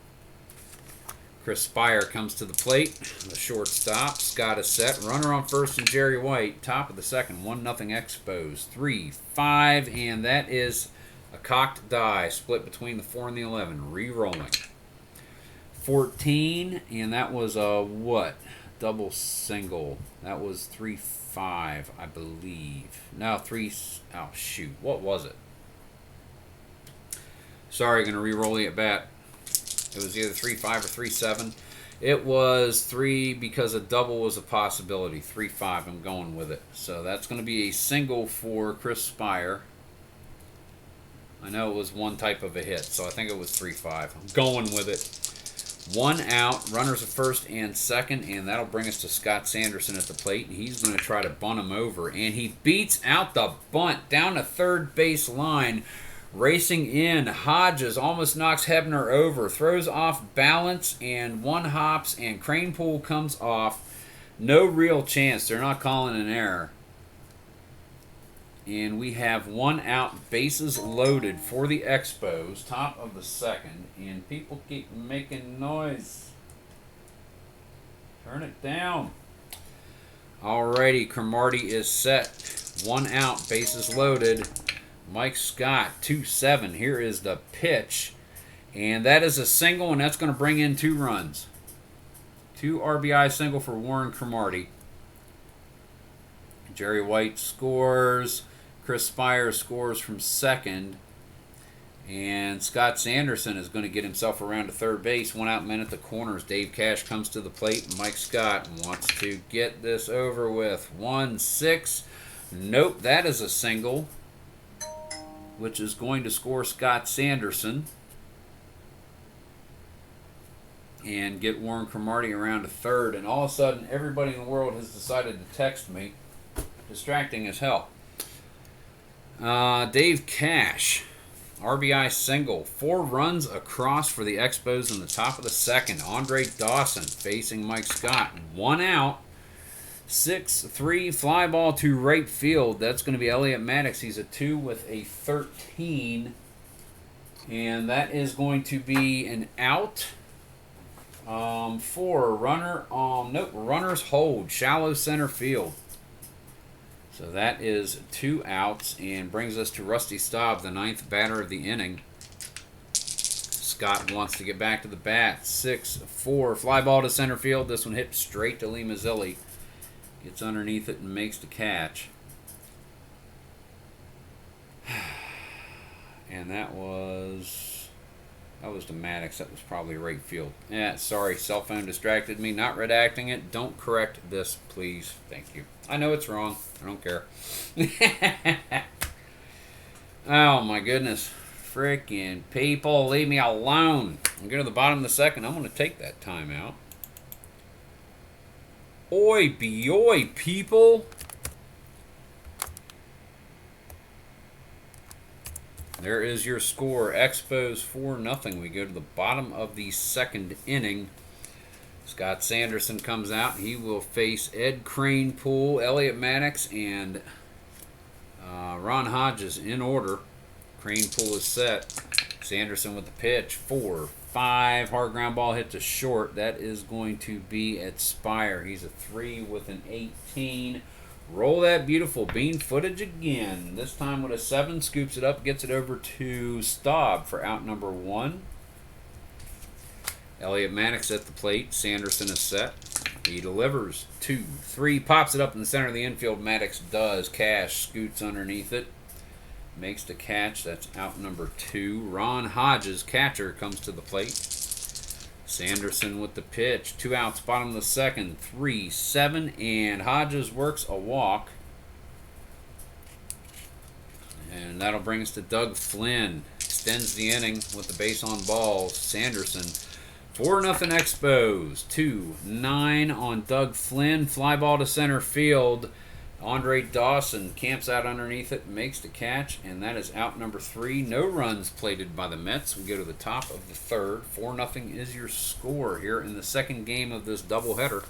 Chris Spire comes to the plate. The shortstop. Scott is set. Runner on first and Jerry White. Top of the second. 1-0 Expos. 3-5. And that is a cocked die. Split between the 4 and the 11. Re-rolling. 14. And that was a what? Double single. That was 3-5, I believe. No, 3. Oh, shoot. What was it? Sorry, going to re-roll the at bat. It was either 3-5 or 3-7. It was 3 because a double was a possibility. 3-5, I'm going with it. So that's going to be a single for Chris Spire. I know it was one type of a hit, so I think it was 3-5. I'm going with it. 1 out, runners at first and second, and that'll bring us to Scott Sanderson at the plate. He's going to try to bunt him over, and he beats out the bunt down the third base line. Racing in, Hodges almost knocks Hebner over, throws off balance, and 1 hops, and Cranepool comes off. No real chance. They're not calling an error. And we have 1 out, bases loaded for the Expos, top of the second, and people keep making noise. Turn it down. Alrighty, Cromartie is set. 1 out, bases loaded. Mike Scott, 2-7. Here is the pitch. And that is a single, and that's going to bring in 2 runs. 2 RBI single for Warren Cromartie. Jerry White scores. Chris Spire scores from second. And Scott Sanderson is going to get himself around to third base. 1 out, men at the corners. Dave Cash comes to the plate. And Mike Scott wants to get this over with. 1-6. Nope, that is a single, which is going to score Scott Sanderson and get Warren Cromartie around to third. And all of a sudden, everybody in the world has decided to text me. Distracting as hell. Dave Cash, RBI single. 4 runs across for the Expos in the top of the second. Andre Dawson facing Mike Scott. 1 out. 6-3, fly ball to right field. That's going to be Elliot Maddox. He's a 2 with a 13. And that is going to be an out for runner. Nope, runners hold. Shallow center field. So that is 2 outs and brings us to Rusty Staub, the 9th batter of the inning. Scott wants to get back to the bat. 6-4, fly ball to center field. This one hit straight to Lee Mazzilli. Gets underneath it and makes the catch. And that was to Maddox. That was probably right field. Yeah, sorry, cell phone distracted me. Not redacting it. Don't correct this, please. Thank you. I know it's wrong. I don't care. Oh, my goodness. Freaking people, leave me alone. I'm going to the bottom of the second. I'm going to take that timeout. Oi, be people. There is your score. Expos 4-0. We go to the bottom of the second inning. Scott Sanderson comes out. He will face Ed Cranepool, Elliot Maddox, and Ron Hodges in order. Cranepool is set. Sanderson with the pitch. 4-5. Hard ground ball hit to short. That is going to be at Spire. He's a 3 with an 18. Roll that beautiful bean footage again. This time with a 7. Scoops it up. Gets it over to Staub for out number 1. Elliot Maddox at the plate. Sanderson is set. He delivers. 2-3. Pops it up in the center of the infield. Maddox does. Cash scoots underneath it. Makes the catch. That's out number 2. Ron Hodges, catcher, comes to the plate. Sanderson with the pitch. 2 outs, bottom of the second. 3-7. And Hodges works a walk. And that'll bring us to Doug Flynn. Extends the inning with the base on balls. Sanderson. 4-0 Expos. 2-9 on Doug Flynn. Fly ball to center field. Andre Dawson camps out underneath it, makes the catch, and that is out number 3. No runs plated by the Mets. We go to the top of the third. 4-0 is your score here in the second game of this doubleheader.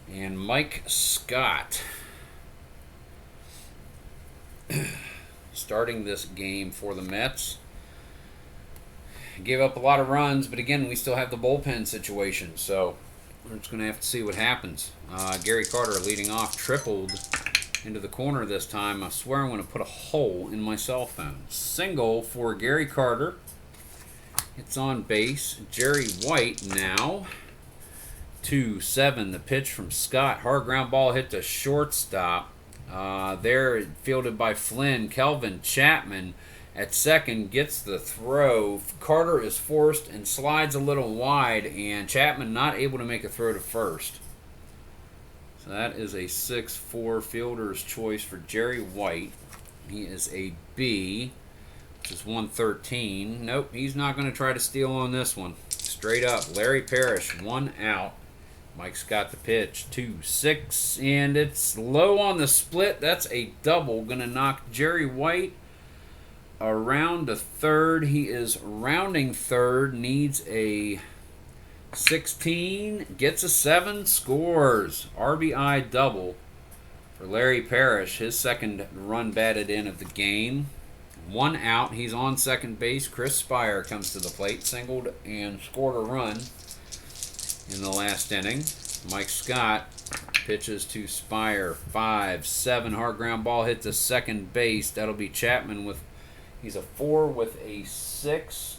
And Mike Scott starting this game for the Mets. Gave up a lot of runs, but again, we still have the bullpen situation, so we're just going to have to see what happens. Gary Carter leading off, tripled into the corner this time. I swear I'm going to put a hole in my cell phone. Single for Gary Carter. It's on base. Jerry White now. 2-7. The pitch from Scott. Hard ground ball hit to shortstop. There fielded by Flynn. Kelvin Chapman at second gets the throw. Carter is forced and slides a little wide, and Chapman not able to make a throw to first. So that is a 6-4 fielder's choice for Jerry White. He is a B, which is 113. Nope, he's not going to try to steal on this one. Straight up. Larry Parrish, 1 out. Mike's got the pitch. 2-6, and it's low on the split. That's a double. Going to knock Jerry White around to third. He is rounding third. Needs a 16. Gets a 7. Scores. RBI double for Larry Parrish. His second run batted in of the game. 1 out. He's on second base. Chris Spire comes to the plate. Singled and scored a run in the last inning. Mike Scott pitches to Spire. 5-7. Hard ground ball hit to second base. That'll be Chapman with... He's a 4 with a 6.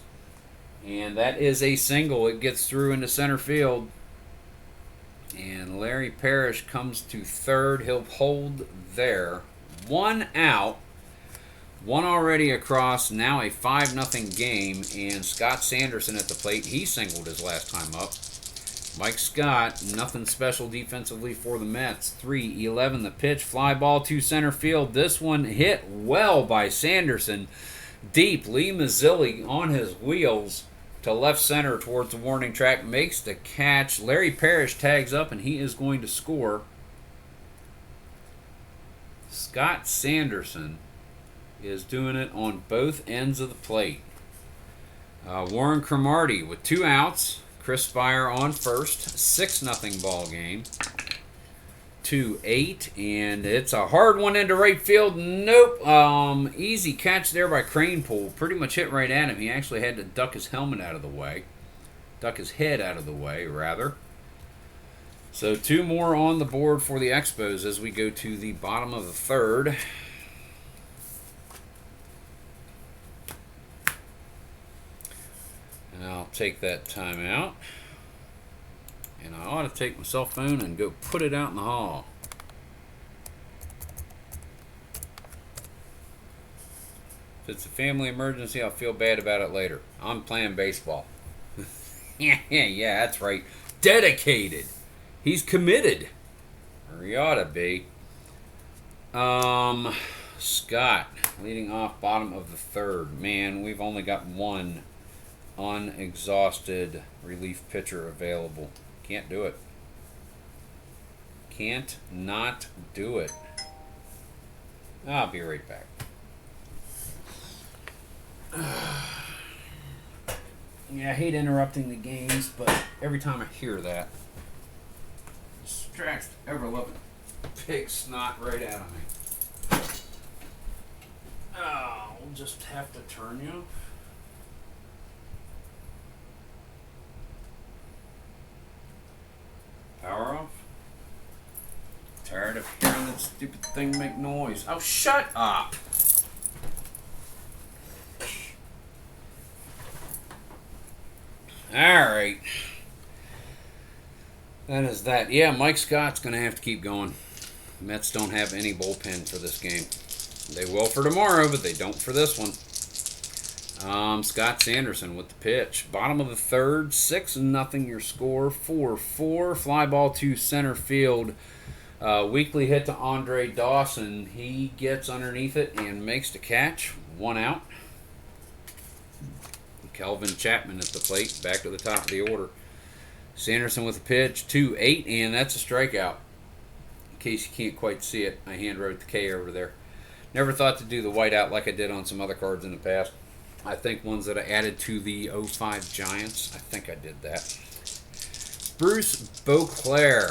And that is a single. It gets through into center field. And Larry Parrish comes to third. He'll hold there. 1 out. 1 already across. Now a 5-0 game. And Scott Sanderson at the plate. He singled his last time up. Mike Scott, nothing special defensively for the Mets. 3-11 the pitch. Fly ball to center field. This one hit well by Sanderson. Deep. Lee Mazzilli on his wheels to left center towards the warning track. Makes the catch. Larry Parrish tags up, and he is going to score. Scott Sanderson is doing it on both ends of the plate. Warren Cromartie with 2 outs. Chris Spire on first. 6-0 ball game. 2-8, and it's a hard one into right field. Nope. Easy catch there by Cranepool. Pretty much hit right at him. He actually had to duck his helmet out of the way. Duck his head out of the way, rather. So 2 more on the board for the Expos as we go to the bottom of the third. And I'll take that timeout. And I ought to take my cell phone and go put it out in the hall. If it's a family emergency, I'll feel bad about it later. I'm playing baseball. Yeah, that's right. Dedicated. He's committed. Or he ought to be. Scott leading off bottom of the third. Man, we've only got 1 unexhausted relief pitcher available. Can't do it. Can't not do it. I'll be right back. Yeah, I hate interrupting the games, but every time I hear that, it distracts the ever-loving pig snot right out of me. Oh, we'll just have to turn you. Power off. Tired of hearing that stupid thing make noise. Oh, shut up! Alright. That is that. Yeah, Mike Scott's going to have to keep going. Mets don't have any bullpen for this game. They will for tomorrow, but they don't for this one. Scott Sanderson with the pitch. Bottom of the third, 6-0 your score. 4-4. Fly ball to center field. Weekly hit to Andre Dawson. He gets underneath it and makes the catch. 1 out. Kelvin Chapman at the plate. Back to the top of the order. Sanderson with the pitch. 2-8, and that's a strikeout. In case you can't quite see it, I hand wrote the K over there. Never thought to do the whiteout like I did on some other cards in the past. I think ones that I added to the 05 Giants. I think I did that. Bruce Beauclair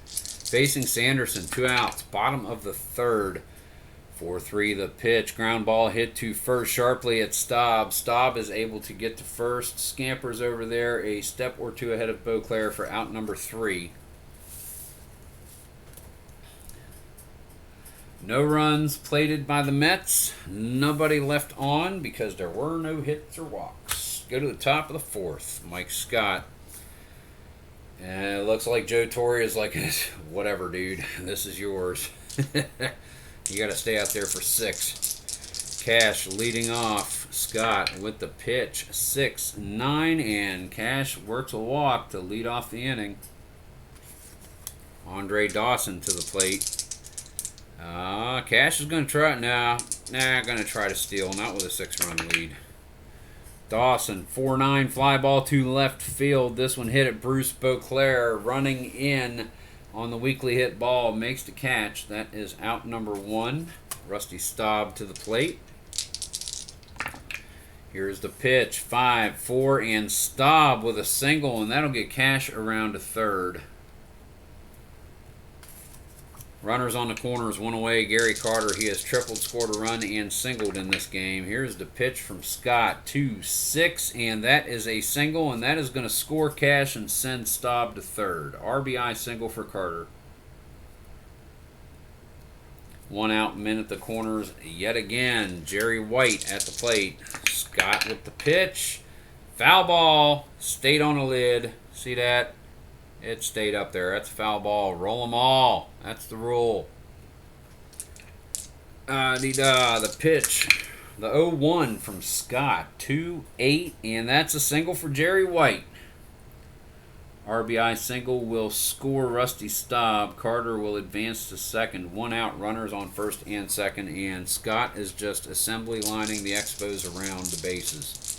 facing Sanderson. 2 outs. Bottom of the third. 4-3 the pitch. Ground ball hit to first sharply at Staub. Staub is able to get to first. Scampers over there a step or two ahead of Beauclair for out number 3. No runs plated by the Mets. Nobody left on because there were no hits or walks. Go to the top of the fourth. Mike Scott. And it looks like Joe Torre is like, whatever, dude. This is yours. You got to stay out there for 6. Cash leading off. Scott with the pitch. 6-9. And Cash works a walk to lead off the inning. Andre Dawson to the plate. Cash is going to try it now. Going to try to steal. Not with a 6-run lead. Dawson, 4-9 fly ball to left field. This one hit at Bruce Beauclair, running in on the weekly hit ball. Makes the catch. That is out number 1. Rusty Staub to the plate. Here's the pitch. 5-4, and Staub with a single, and that'll get Cash around to third. Runners on the corners, 1 away. Gary Carter, he has tripled, scored a run, and singled in this game. Here's the pitch from Scott, 2-6, and that is a single, and that is going to score Cash and send Staub to third. RBI single for Carter. 1 out, men at the corners yet again. Jerry White at the plate. Scott with the pitch. Foul ball, stayed on the lid. See that? It stayed up there. That's a foul ball. Roll them all. That's the rule. The pitch. The 0-1 from Scott. 2-8. And that's a single for Jerry White. RBI single will score Rusty Staub. Carter will advance to second. 1 out. Runners on first and second. And Scott is just assembly lining the Expos around the bases.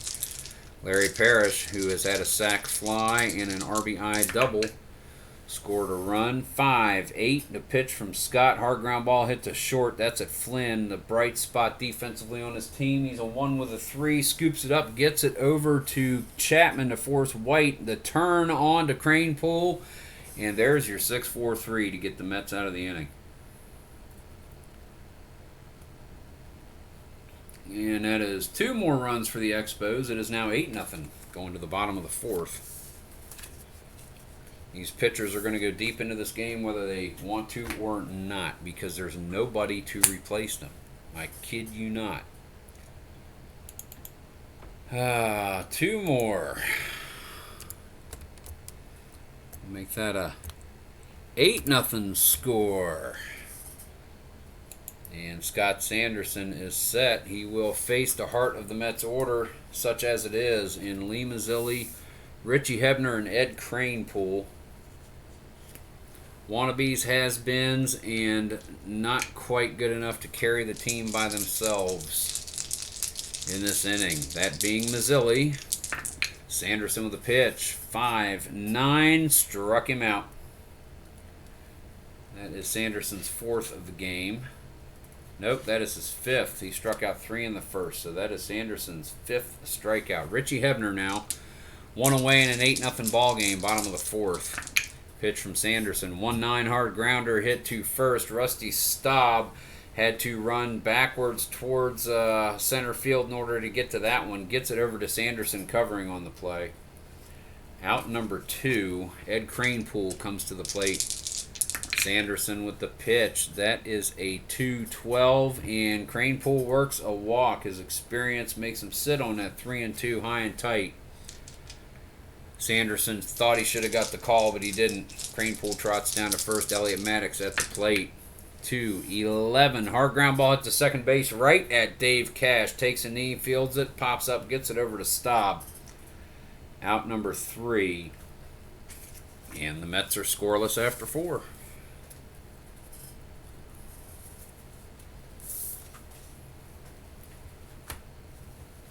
Larry Parrish, who has had a sac fly and an RBI double, scored a run. 5-8. The pitch from Scott. Hard ground ball hit to short. That's at Flynn. The bright spot defensively on his team. He's a 1 with a 3. Scoops it up. Gets it over to Chapman to force White. The turn on to Cranepool. And there's your 6-4-3 to get the Mets out of the inning. And that is 2 more runs for the Expos. It is now 8-0 going to the bottom of the 4th. These pitchers are going to go deep into this game whether they want to or not because there's nobody to replace them. I kid you not. 2 more. Make that a 8-0 score. And Scott Sanderson is set. He will face the heart of the Mets order, such as it is, in Lee Mazzilli, Richie Hebner, and Ed Cranepool. Wannabes, has-beens, and not quite good enough to carry the team by themselves in this inning. That being Mazzilli. Sanderson with a pitch. 5-9, struck him out. That is Sanderson's 4th of the game. Nope, that is his 5th. He struck out 3 in the first, so that is Sanderson's 5th strikeout. Richie Hebner now, 1 away in an 8-0 ball game, bottom of the 4th. Pitch from Sanderson, 1-9 hard grounder hit to first. Rusty Staub had to run backwards towards center field in order to get to that one. Gets it over to Sanderson covering on the play. Out number 2, Ed Cranepool comes to the plate. Sanderson with the pitch. That is a 2-12, and Cranepool works a walk. His experience makes him sit on that 3-2 high and tight. Sanderson thought he should have got the call, but he didn't. Cranepool trots down to first. Elliot Maddox at the plate. 2-11. Hard ground ball hit to second base right at Dave Cash. Takes a knee, fields it, pops up, gets it over to Staub. Out number 3. And the Mets are scoreless after 4.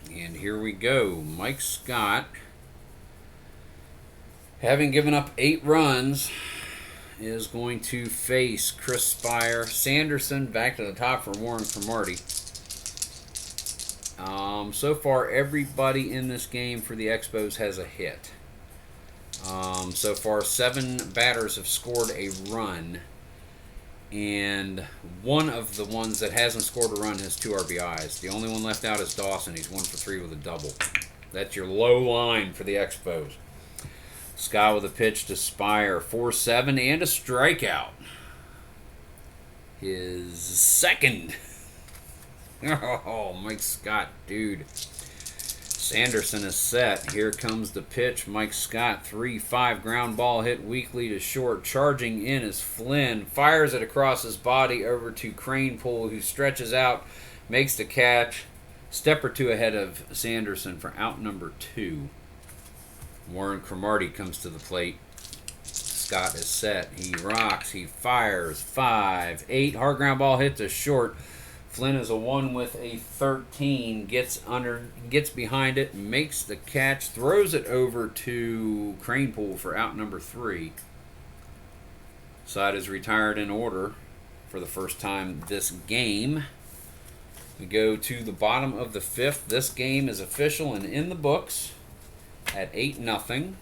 And here we go. Mike Scott, having given up 8 runs, is going to face Chris Spire. Sanderson back to the top for Warren Cromartie. So far, everybody in this game for the Expos has a hit. So far, 7 batters have scored a run. And one of the ones that hasn't scored a run has 2 RBIs. The only one left out is Dawson. He's 1 for 3 with a double. That's your low line for the Expos. Scott with a pitch to Spire. 4-7 and a strikeout. His 2nd. Oh, Mike Scott, dude. Sanderson is set. Here comes the pitch. Mike Scott, 3-5 ground ball hit weakly to short. Charging in is Flynn. Fires it across his body over to Cranepool, who stretches out, makes the catch. Step or 2 ahead of Sanderson for out number 2. Warren Cromartie comes to the plate. Scott is set. He rocks. He fires. 5-8. Hard ground ball hit to short. Flynn is a 1 with a 13, gets behind it, makes the catch, throws it over to Cranepool for out number 3. Side is retired in order for the first time this game. We go to the bottom of the 5th. This game is official and in the books at 8-0. And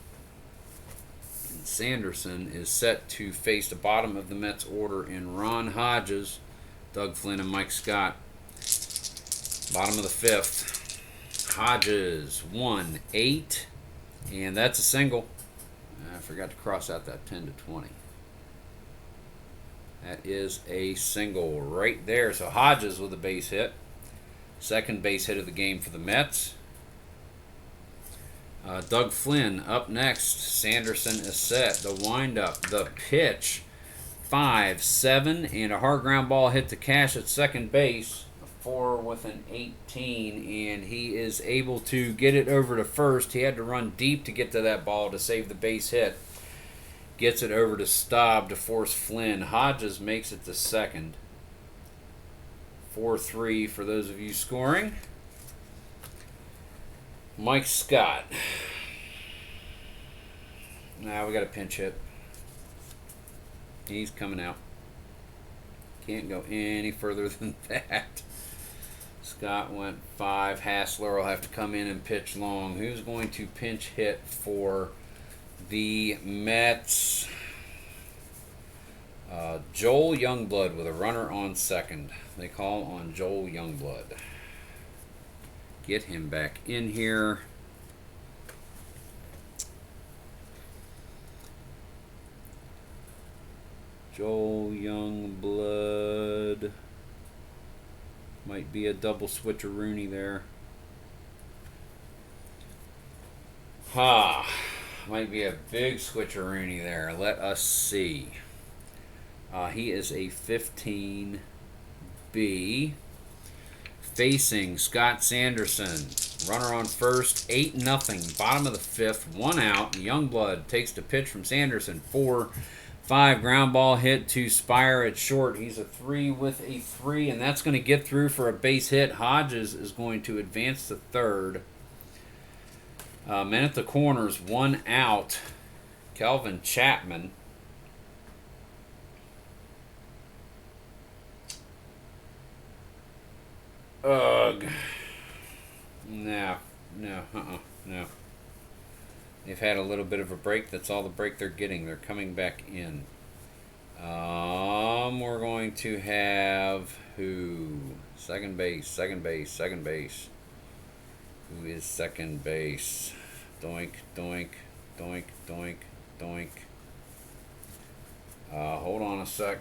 Sanderson is set to face the bottom of the Mets order in Ron Hodges, Doug Flynn, and Mike Scott. Bottom of the 5th. Hodges, 1-8. And that's a single. I forgot to cross out that 10-20. That is a single right there. So Hodges with a base hit. 2nd base hit of the game for the Mets. Doug Flynn up next. Sanderson is set. The windup, the pitch. 5-7 and a hard ground ball hit to Cash at second base. 4 with an 18, and he is able to get it over to first. He had to run deep to get to that ball to save the base hit. Gets it over to Staub to force Flynn. Hodges makes it to second. 4-3 for those of you scoring. Mike Scott. Now we got a pinch hit. He's coming out. Can't go any further than that. Scott went 5. Hassler will have to come in and pitch long. Who's going to pinch hit for the Mets? Joel Youngblood with a runner on second. They call on Joel Youngblood. Get him back in here. Joel Youngblood. Might be a double switcheroony there. Might be a big switcheroony there. Let us see. He is a 15B. Facing Scott Sanderson. Runner on first, 8-0. Bottom of the 5th, 1 out. Youngblood takes the pitch from Sanderson. 4-5 ground ball hit to Spire at short. He's a 3 with a 3, and that's going to get through for a base hit. Hodges is going to advance to third. Men at the corners, 1 out. Kelvin Chapman Ugh. No. No. No. They've had a little bit of a break. That's all the break they're getting. They're coming back in. We're going to have who? Second base. Second base. Second base. Who is second base? Doink, doink, doink, doink, doink. Hold on a sec.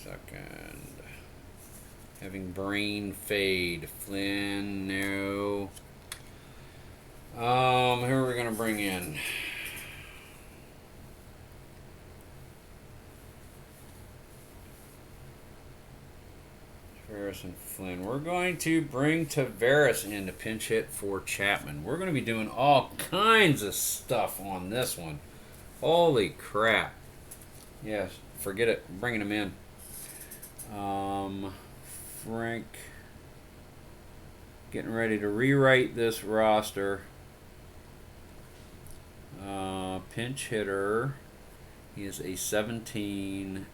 Second. Having brain fade. Flynn, no. Who are we going to bring in? Tavares and Flynn. We're going to bring Tavares in to pinch hit for Chapman. We're going to be doing all kinds of stuff on this one. Holy crap. Yes, forget it. I'm bringing him in. Frank. Getting ready to rewrite this roster. Pinch hitter. He is a 17A.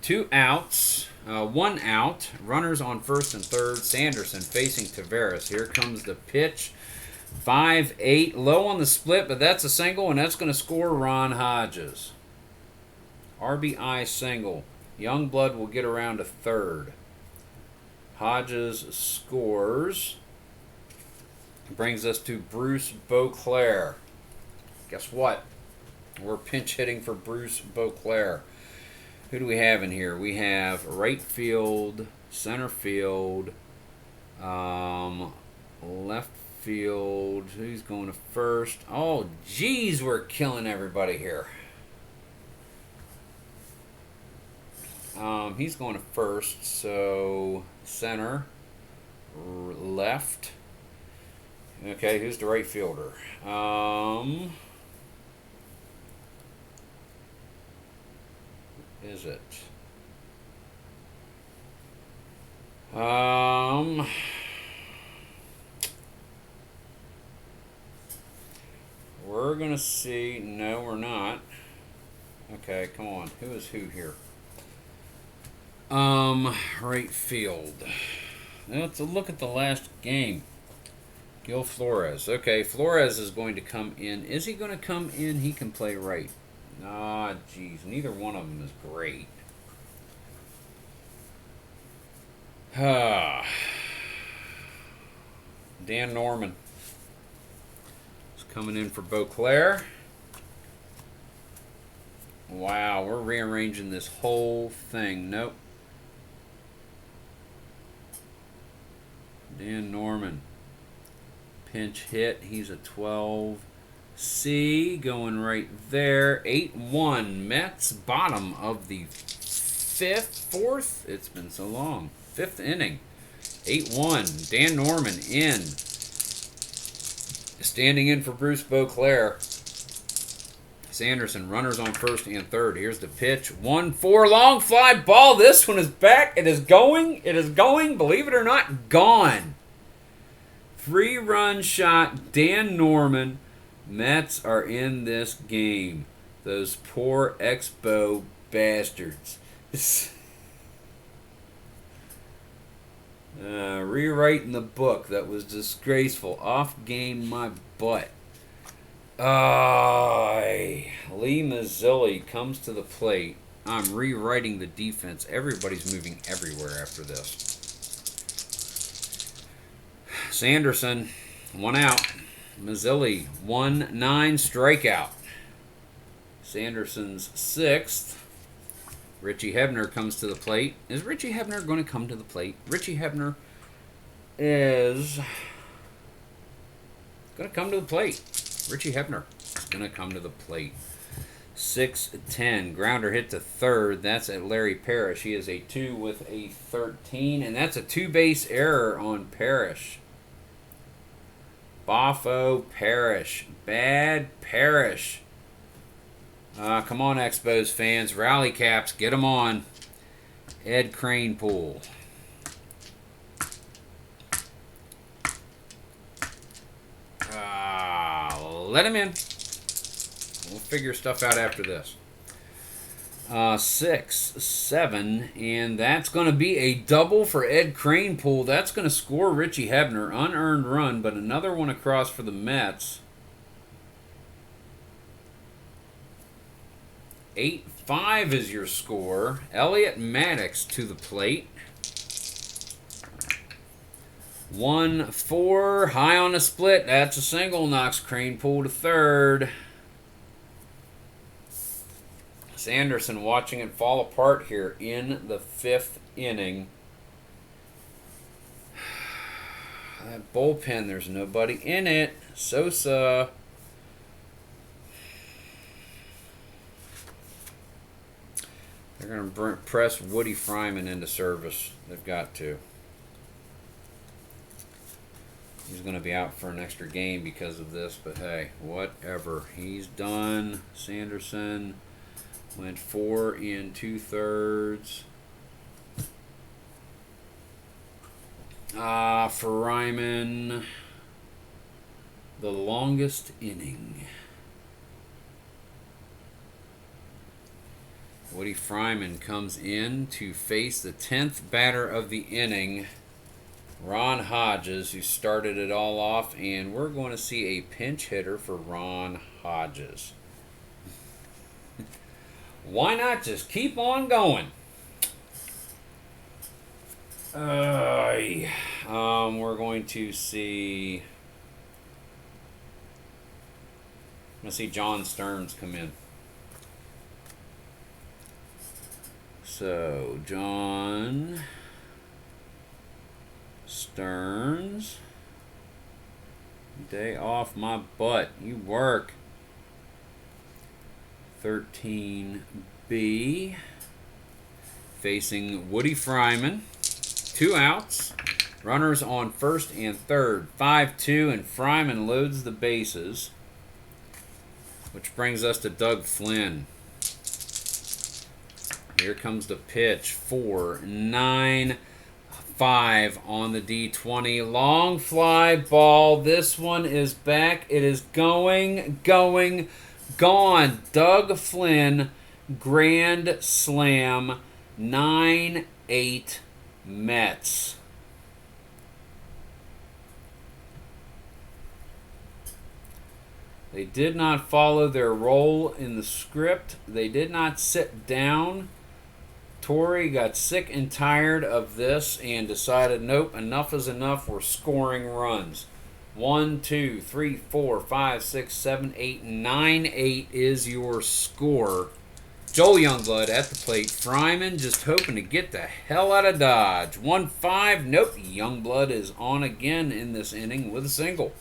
2 outs. 1 out. Runners on first and third. Sanderson facing Tavares. Here comes the pitch. 5-8. Low on the split, but that's a single, and that's going to score Ron Hodges. RBI single. Youngblood will get around to third. Hodges scores. Brings us to Bruce Beauclair. Guess what? We're pinch hitting for Bruce Beauclair. Who do we have in here? We have right field, center field, left field. Who's going to first? Oh, geez, we're killing everybody here. He's going to first, so center, left. Okay, who's the right fielder? Is it? We're gonna see. No, we're not. Okay, come on. Who is who here? Right field. Now let's look at the last game. Gil Flores. Okay, Flores is going to come in. Is he going to come in? He can play right. Ah, geez. Neither one of them is great. Dan Norman is coming in for Beauclair. Wow, we're rearranging this whole thing. Nope. Dan Norman. Pinch hit. He's a 12C going right there. 8-1. Mets, bottom of the fourth. It's been so long. 5th inning. 8-1. Dan Norman in. Standing in for Bruce Beauclair. Sanderson, runners on first and third. Here's the pitch. 1-4, long fly ball. This one is back. It is going. It is going. Believe it or not, gone. 3-run shot. Dan Norman. Mets are in this game. Those poor Expo bastards. Rewriting the book. That was disgraceful. Off game my butt. Lee Mazzilli comes to the plate. I'm rewriting the defense. Everybody's moving everywhere after this. Sanderson, 1 out. Mazzilli, 1-9 strikeout. Sanderson's 6th. Richie Hebner comes to the plate. Is Richie Hebner going to come to the plate? Richie Hebner is going to come to the plate. Richie Hebner is going to come to the plate. 6-10. Grounder hit to third. That's at Larry Parrish. He is a 2 with a 13. And that's a 2-base error on Parrish. Boffo Parrish. Bad Parrish. Come on, Expos fans. Rally caps. Get them on. Ed Cranepool. Let him in. We'll figure stuff out after this. 6, 7, and that's going to be a double for Ed Kranepool. That's going to score Richie Hebner. Unearned run, but another one across for the Mets. 8-5 is your score. Elliot Maddox to the plate. 1-4, high on the split. That's a single. Knocks Kranepool to third. Sanderson watching it fall apart here in the 5th inning. That bullpen, there's nobody in it. Sosa. They're going to press Woody Fryman into service. They've got to. He's going to be out for an extra game because of this, but hey, whatever. He's done. Sanderson went 4 2/3. For Ryman, the longest inning. Woody Fryman comes in to face the 10th batter of the inning, Ron Hodges, who started it all off, and we're going to see a pinch hitter for Ron Hodges. Why not just keep on going? We're going to see. I'm going to see John Stearns come in. So, John Stearns. Day off my butt. You work. 13B. Facing Woody Fryman. 2 outs. Runners on first and third. 5-2, and Fryman loads the bases. Which brings us to Doug Flynn. Here comes the pitch. 4-9-5 on the D20. Long fly ball. This one is back. It is going, gone. Doug Flynn, grand slam. 9-8 Mets. They did not follow their role in the script. They did not sit down. Torrey got sick and tired of this and decided, nope, enough is enough. We're scoring runs. 1, 2, 3, 4, 5, 6, 7, 8, 9-8 is your score. Joel Youngblood at the plate. Fryman just hoping to get the hell out of Dodge. 1-5. Nope. Youngblood is on again in this inning with a single.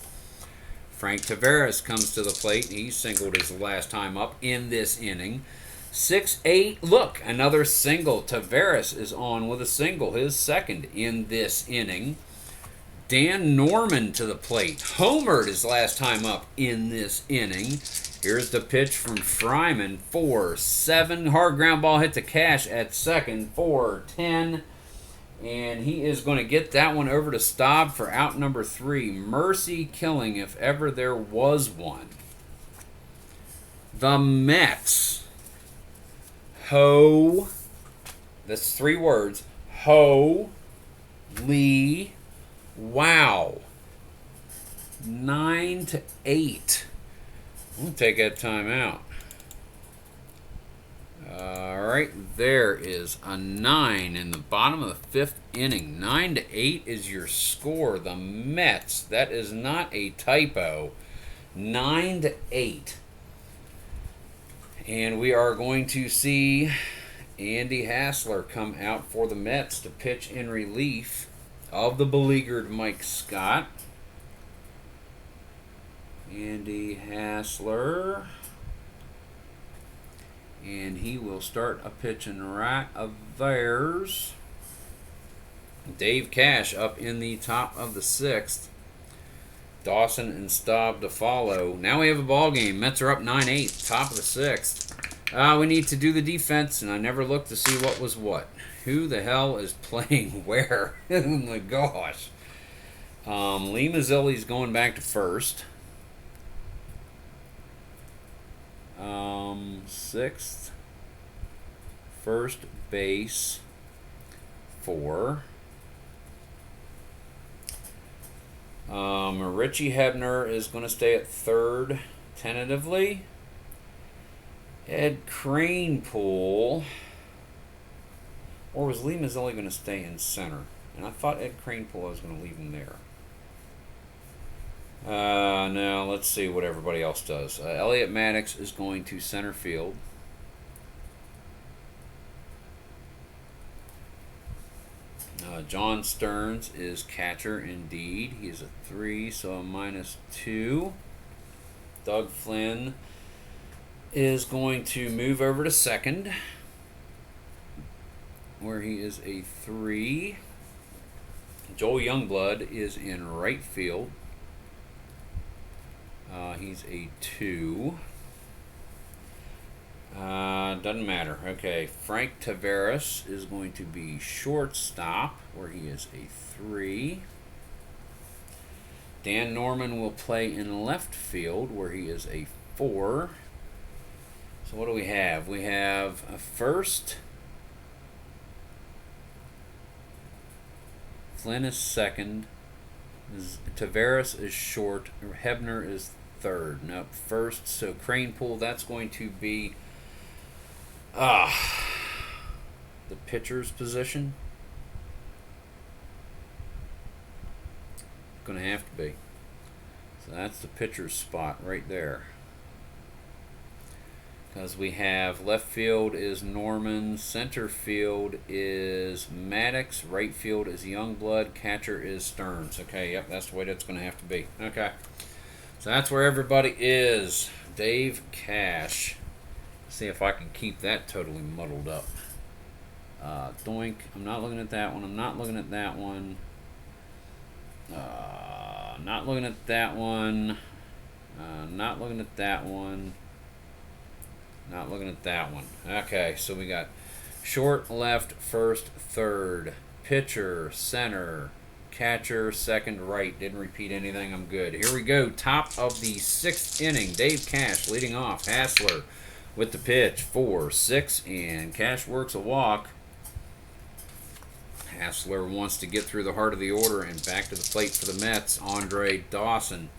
Frank Taveras comes to the plate. He singled his last time up in this inning. 6-8. Look, another single. Taveras is on with a single, his second in this inning. Dan Norman to the plate. Homered his last time up in this inning. Here's the pitch from Fryman. 4-7. Hard ground ball hit to Cash at second. 4-10. And he is going to get that one over to Staub for out number 3. Mercy killing if ever there was one. The Mets. That's 3 words. Lee. Wow. 9-8. We'll take that time out. All right, there is a 9 in the bottom of the 5th inning. 9-8 is your score. The Mets. That is not a typo. 9-8. And we are going to see Andy Hassler come out for the Mets to pitch in relief of the beleaguered Mike Scott. Andy Hassler. And he will start a pitching right of theirs. Dave Cash up in the top of the 6th. Dawson and Staub to follow. Now we have a ball game. Mets are up 9-8, top of the 6th. We need to do the defense, and I never looked to see what was what. Who the hell is playing where? Oh my gosh. Lee Mazzilli's going back to first. Sixth. First base 4. Richie Hebner is going to stay at third tentatively. Ed Cranepool, or was Lee Mazzilli going to stay in center? And I thought Ed Cranepool, I was going to leave him there. No, let's see what everybody else does. Elliot Maddox is going to center field. John Stearns is catcher indeed. He is a 3, so a -2. Doug Flynn is going to move over to second, where he is a 3. Joel Youngblood is in right field. He's a 2. Doesn't matter. Okay, Frank Taveras is going to be shortstop, where he is a 3. Dan Norman will play in left field, where he is a 4. So what do we have? We have a first. Flynn is second. Taveras is short. Hebner is third. Nope, first. So Cranepool, that's going to be the pitcher's position. Going to have to be. So that's the pitcher's spot right there. Because we have left field is Norman, center field is Maddox, right field is Youngblood, catcher is Stearns. Okay, yep, that's the way that's going to have to be. Okay, so that's where everybody is. Dave Cash. See if I can keep that totally muddled up. Doink. I'm not looking at that one. I'm not looking at that one. Not looking at that one. Not looking at that one. Not looking at that one. Okay, so we got short, left, first, third, pitcher, center, catcher, second, right. Didn't repeat anything. I'm good. Here we go. Top of the 6th inning. Dave Cash leading off. Hassler with the pitch. 4-6, and Cash works a walk. Hassler wants to get through the heart of the order and back to the plate for the Mets. Andre Dawson.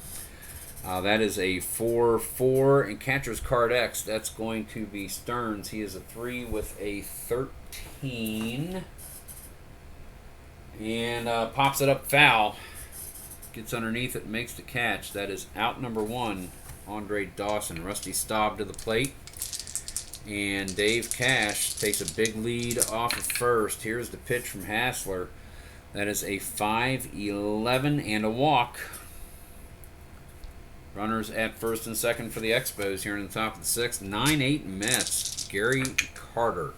That is a 4-4, and catcher's card X, that's going to be Stearns. He is a 3 with a 13. And pops it up foul. Gets underneath it, makes the catch. That is out number 1, Andre Dawson. Rusty Staub to the plate. And Dave Cash takes a big lead off of first. Here's the pitch from Hassler. That is a 5-11 and a walk. Runners at first and second for the Expos here in the top of the 6th. 9-8 Mets. Gary Carter.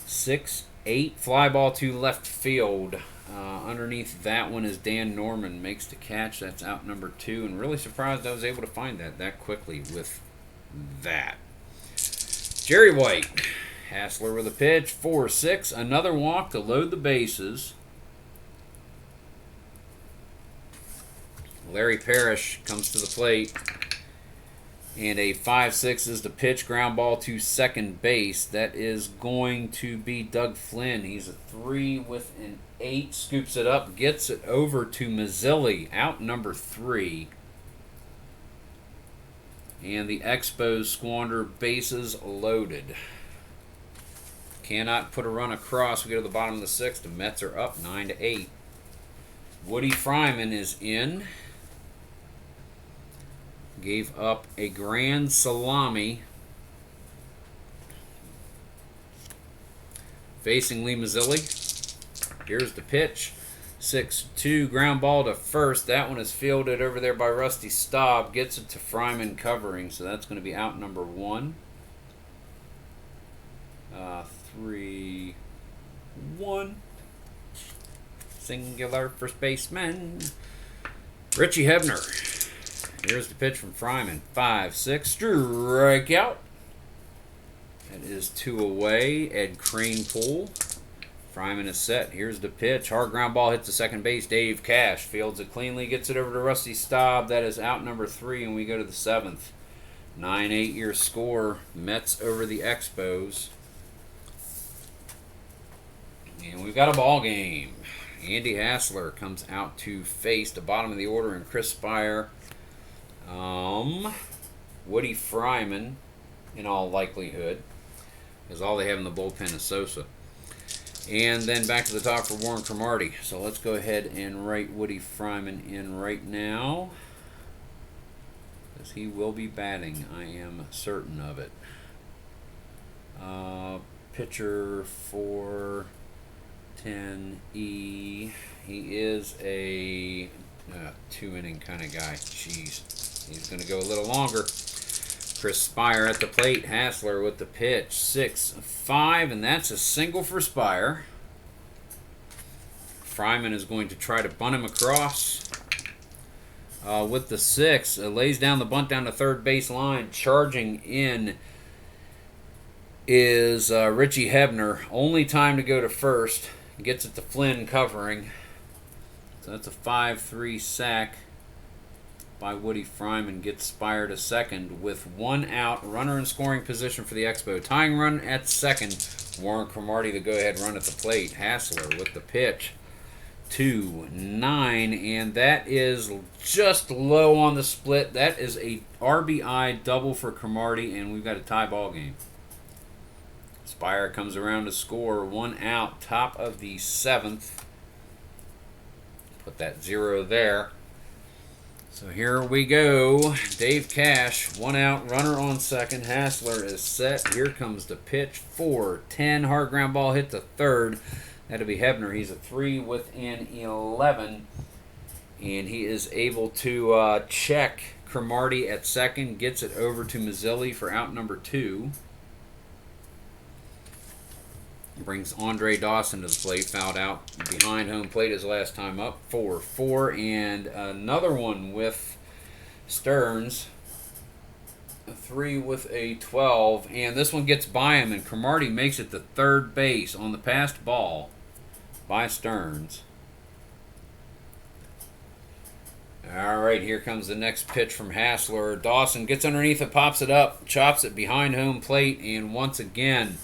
6-8. Fly ball to left field. Underneath that one is Dan Norman. Makes the catch. That's out number 2. And really surprised I was able to find that quickly with that. Jerry White. Hassler with a pitch. 4-6. Another walk to load the bases. Larry Parrish comes to the plate, and a 5-6 is the pitch. Ground ball to second base. That is going to be Doug Flynn. He's a 3 with an 8. Scoops it up, gets it over to Mazzilli. Out number 3. And the Expos squander bases loaded. Cannot put a run across. We go to the bottom of the 6th. The Mets are up 9-8. Woody Fryman is in. Gave up a grand salami. Facing Lee Mazzilli. Here's the pitch. 6-2 ground ball to first. That one is fielded over there by Rusty Staub. Gets it to Fryman covering. So that's going to be out number 1. 3-1. Singular first baseman. Richie Hebner. Here's the pitch from Fryman. 5-6. Strikeout. That is 2 away. Ed Cranepool. Fryman is set. Here's the pitch. Hard ground ball hits the second base. Dave Cash fields it cleanly. Gets it over to Rusty Staub. That is out number 3, and we go to the 7th. 9-8 your score. Mets over the Expos. And we've got a ball game. Andy Hassler comes out to face the bottom of the order in Chris Spire. Woody Fryman, in all likelihood, because all they have in the bullpen is Sosa. And then back to the top for Warren Cromartie. So let's go ahead and write Woody Fryman in right now, because he will be batting. I am certain of it. Pitcher for 10E. He is a 2-inning kind of guy. Jeez. He's going to go a little longer. Chris Spire at the plate. Hassler with the pitch. 6-5, and that's a single for Spire. Fryman is going to try to bunt him across. With the 6, lays down the bunt down the third base line. Charging in is Richie Hebner. Only time to go to first. Gets it to Flynn covering. So that's a 5-3 sack by Woody Fryman. Gets Spire to second with 1 out. Runner in scoring position for the Expo. Tying run at second. Warren Cromartie the go-ahead run at the plate. Hassler with the pitch. 2-9, and that is just low on the split. That is a RBI double for Cromartie, and we've got a tie ball game. Spire comes around to score. 1 out, top of the 7th. Put that 0 there. So here we go. Dave Cash, 1 out, runner on second. Hassler is set. Here comes the pitch. 4-10, hard ground ball hit to third. That'll be Hebner. He's a 3 within 11. And he is able to check Cromartie at second. Gets it over to Mazzilli for out number 2. Brings Andre Dawson to the plate. Fouled out behind home plate his last time up. 4-4. And another one with Stearns. A 3 with a 12. And this one gets by him. And Cromartie makes it to third base on the passed ball by Stearns. All right, here comes the next pitch from Hassler. Dawson gets underneath it, pops it up, chops it behind home plate, and once again,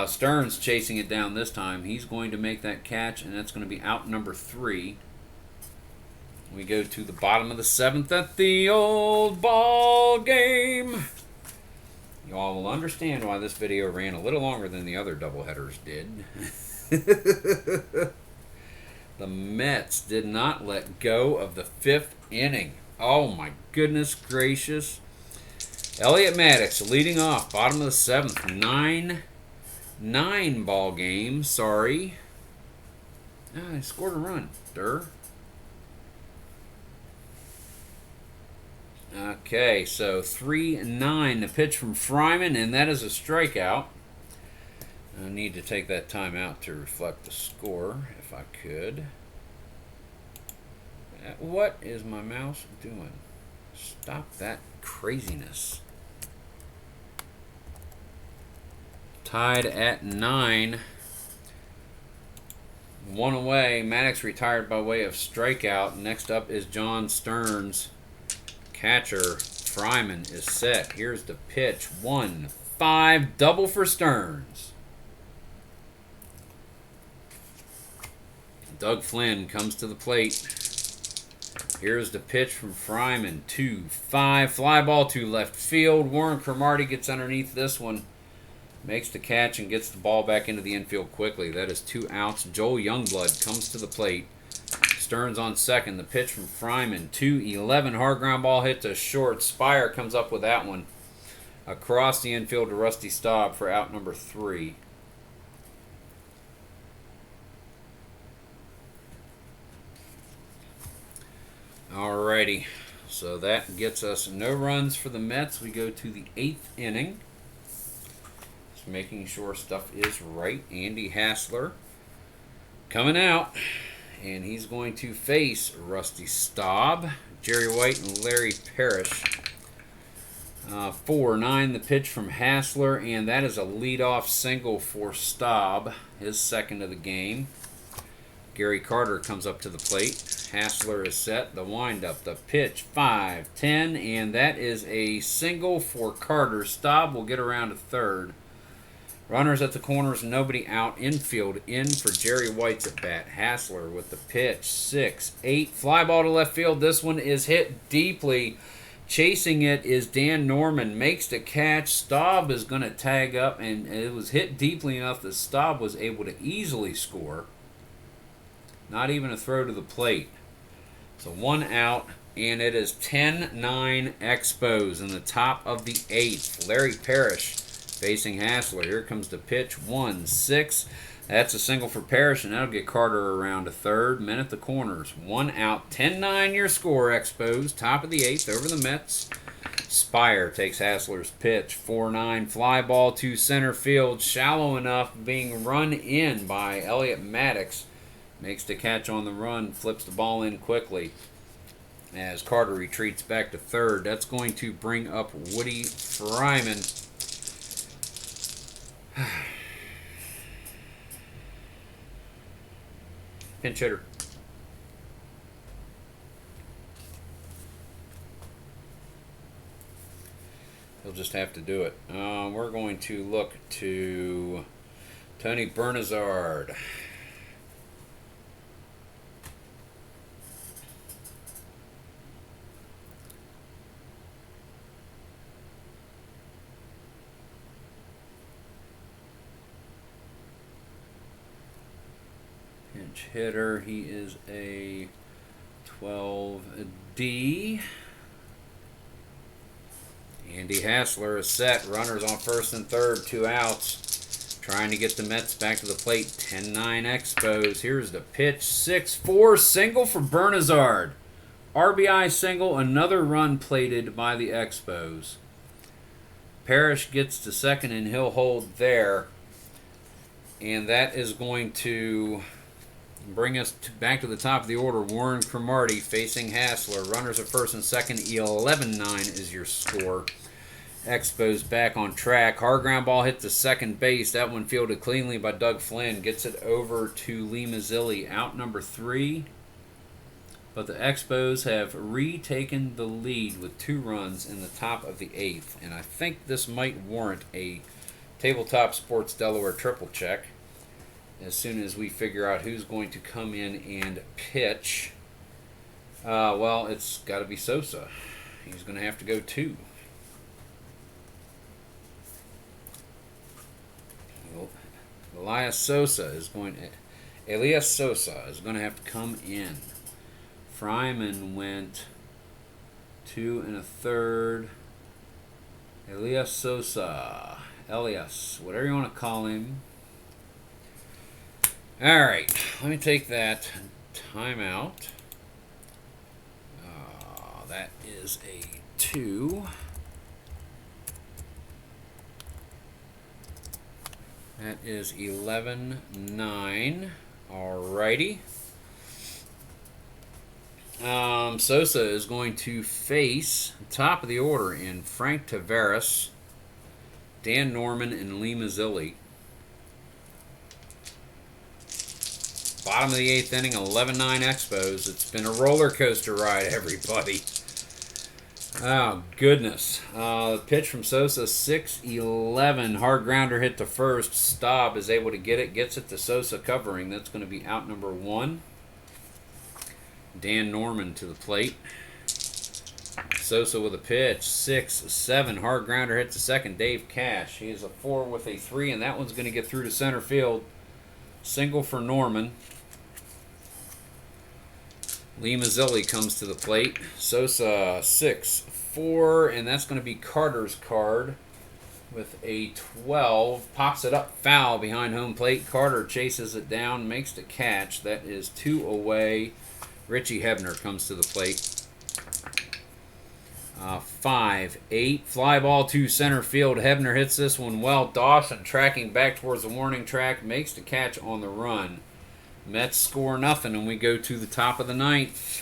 Stearns chasing it down this time. He's going to make that catch, and that's going to be out number 3. We go to the bottom of the 7th at the old ball game. You all will understand why this video ran a little longer than the other doubleheaders did. The Mets did not let go of the 5th inning. Oh my goodness gracious. Elliot Maddox leading off, bottom of the 7th. 9 ball game, sorry. He scored a run. Okay, so 3-9, the pitch from Fryman, and that is a strikeout. I need to take that time out to reflect the score, if I could. What is my mouse doing? Stop that craziness. Tied at 9. 1 away. Maddox retired by way of strikeout. Next up is John Stearns. Catcher Fryman is set. Here's the pitch. 1-5. Double for Stearns. Doug Flynn comes to the plate. Here's the pitch from Fryman. 2-5. Fly ball to left field. Warren Cromartie gets underneath this one. Makes the catch and gets the ball back into the infield quickly. That is 2 outs. Joel Youngblood comes to the plate. Stearns on second. The pitch from Fryman. 2-11. Hard ground ball hit to short. Spire comes up with that one. Across the infield to Rusty Staub for out number 3. Alrighty, so that gets us no runs for the Mets. We go to the 8th inning. Just making sure stuff is right. Andy Hassler coming out, and he's going to face Rusty Staub, Jerry White, and Larry Parrish. 4-9, the pitch from Hassler, and that is a leadoff single for Staub, his second of the game. Gary Carter comes up to the plate. Hassler is set. The windup, the pitch, 5-10, and that is a single for Carter. Staub will get around to third. Runners at the corners, nobody out. Infield in for Jerry White's at bat. Hassler with the pitch, 6-8. Fly ball to left field. This one is hit deeply. Chasing it is Dan Norman. Makes the catch. Staub is going to tag up, and it was hit deeply enough that Staub was able to easily score. Not even a throw to the plate. So one out, and it is 10-9 Expos in the top of the 8th. Larry Parrish facing Hassler. Here comes the pitch, 1-6. That's a single for Parrish, and that'll get Carter around to third. Men at the corners, one out. 10-9 your score, Expos. Top of the 8th over the Mets. Spire takes Hassler's pitch, 4-9. Fly ball to center field, shallow enough, being run in by Elliot Maddox. Makes the catch on the run, flips the ball in quickly as Carter retreats back to third. That's going to bring up Woody Fryman. Pinch hitter. He'll just have to do it. We're going to look to Tony Bernazard. Pinch hitter. He is a 12D. Andy Hassler is set. Runners on first and third, 2 outs. Trying to get the Mets back to the plate. 10-9 Expos. Here's the pitch. 6-4 single for Bernazard. RBI single. Another run plated by the Expos. Parrish gets to second, and he'll hold there. And that is going to bring us back to the top of the order. Warren Cromartie facing Hassler. Runners at first and second. 11-9 is your score. Expos back on track. Hard ground ball hit to second base. That one fielded cleanly by Doug Flynn. Gets it over to Lee Mazzilli. Out number 3. But the Expos have retaken the lead with 2 runs in the top of the 8th. And I think this might warrant a Tabletop Sports Delaware triple check as soon as we figure out who's going to come in and pitch. Well, it's got to be Sosa. He's going to have to go 2. Elias Sosa is going to have to come in. Fryman went 2 1/3. Elias Sosa. Elias, whatever you want to call him. All right, let me take that timeout. That is a 2. That is 11-9. Alrighty. Sosa is going to face top of the order in Frank Taveras, Dan Norman, and Lee Mazzilli. Bottom of the 8th inning, 11-9 Expos. It's been a roller coaster ride, everybody. Oh, goodness. Pitch from Sosa, 6-11. Hard grounder hit to first. Staub is able to get it. Gets it to Sosa covering. That's going to be out number 1. Dan Norman to the plate. Sosa with a pitch, 6-7. Hard grounder hit to second. Dave Cash. He is a 4 with a 3, and that one's going to get through to center field. Single for Norman. Lee Mazzilli comes to the plate. Sosa 6-4, and that's going to be Carter's card with a 12. Pops it up foul behind home plate. Carter chases it down, makes the catch. That is 2 away. Richie Hebner comes to the plate. 5-8. Fly ball to center field. Hebner hits this one well. Dawson tracking back towards the warning track. Makes the catch on the run. Mets score nothing, and we go to the top of the 9th.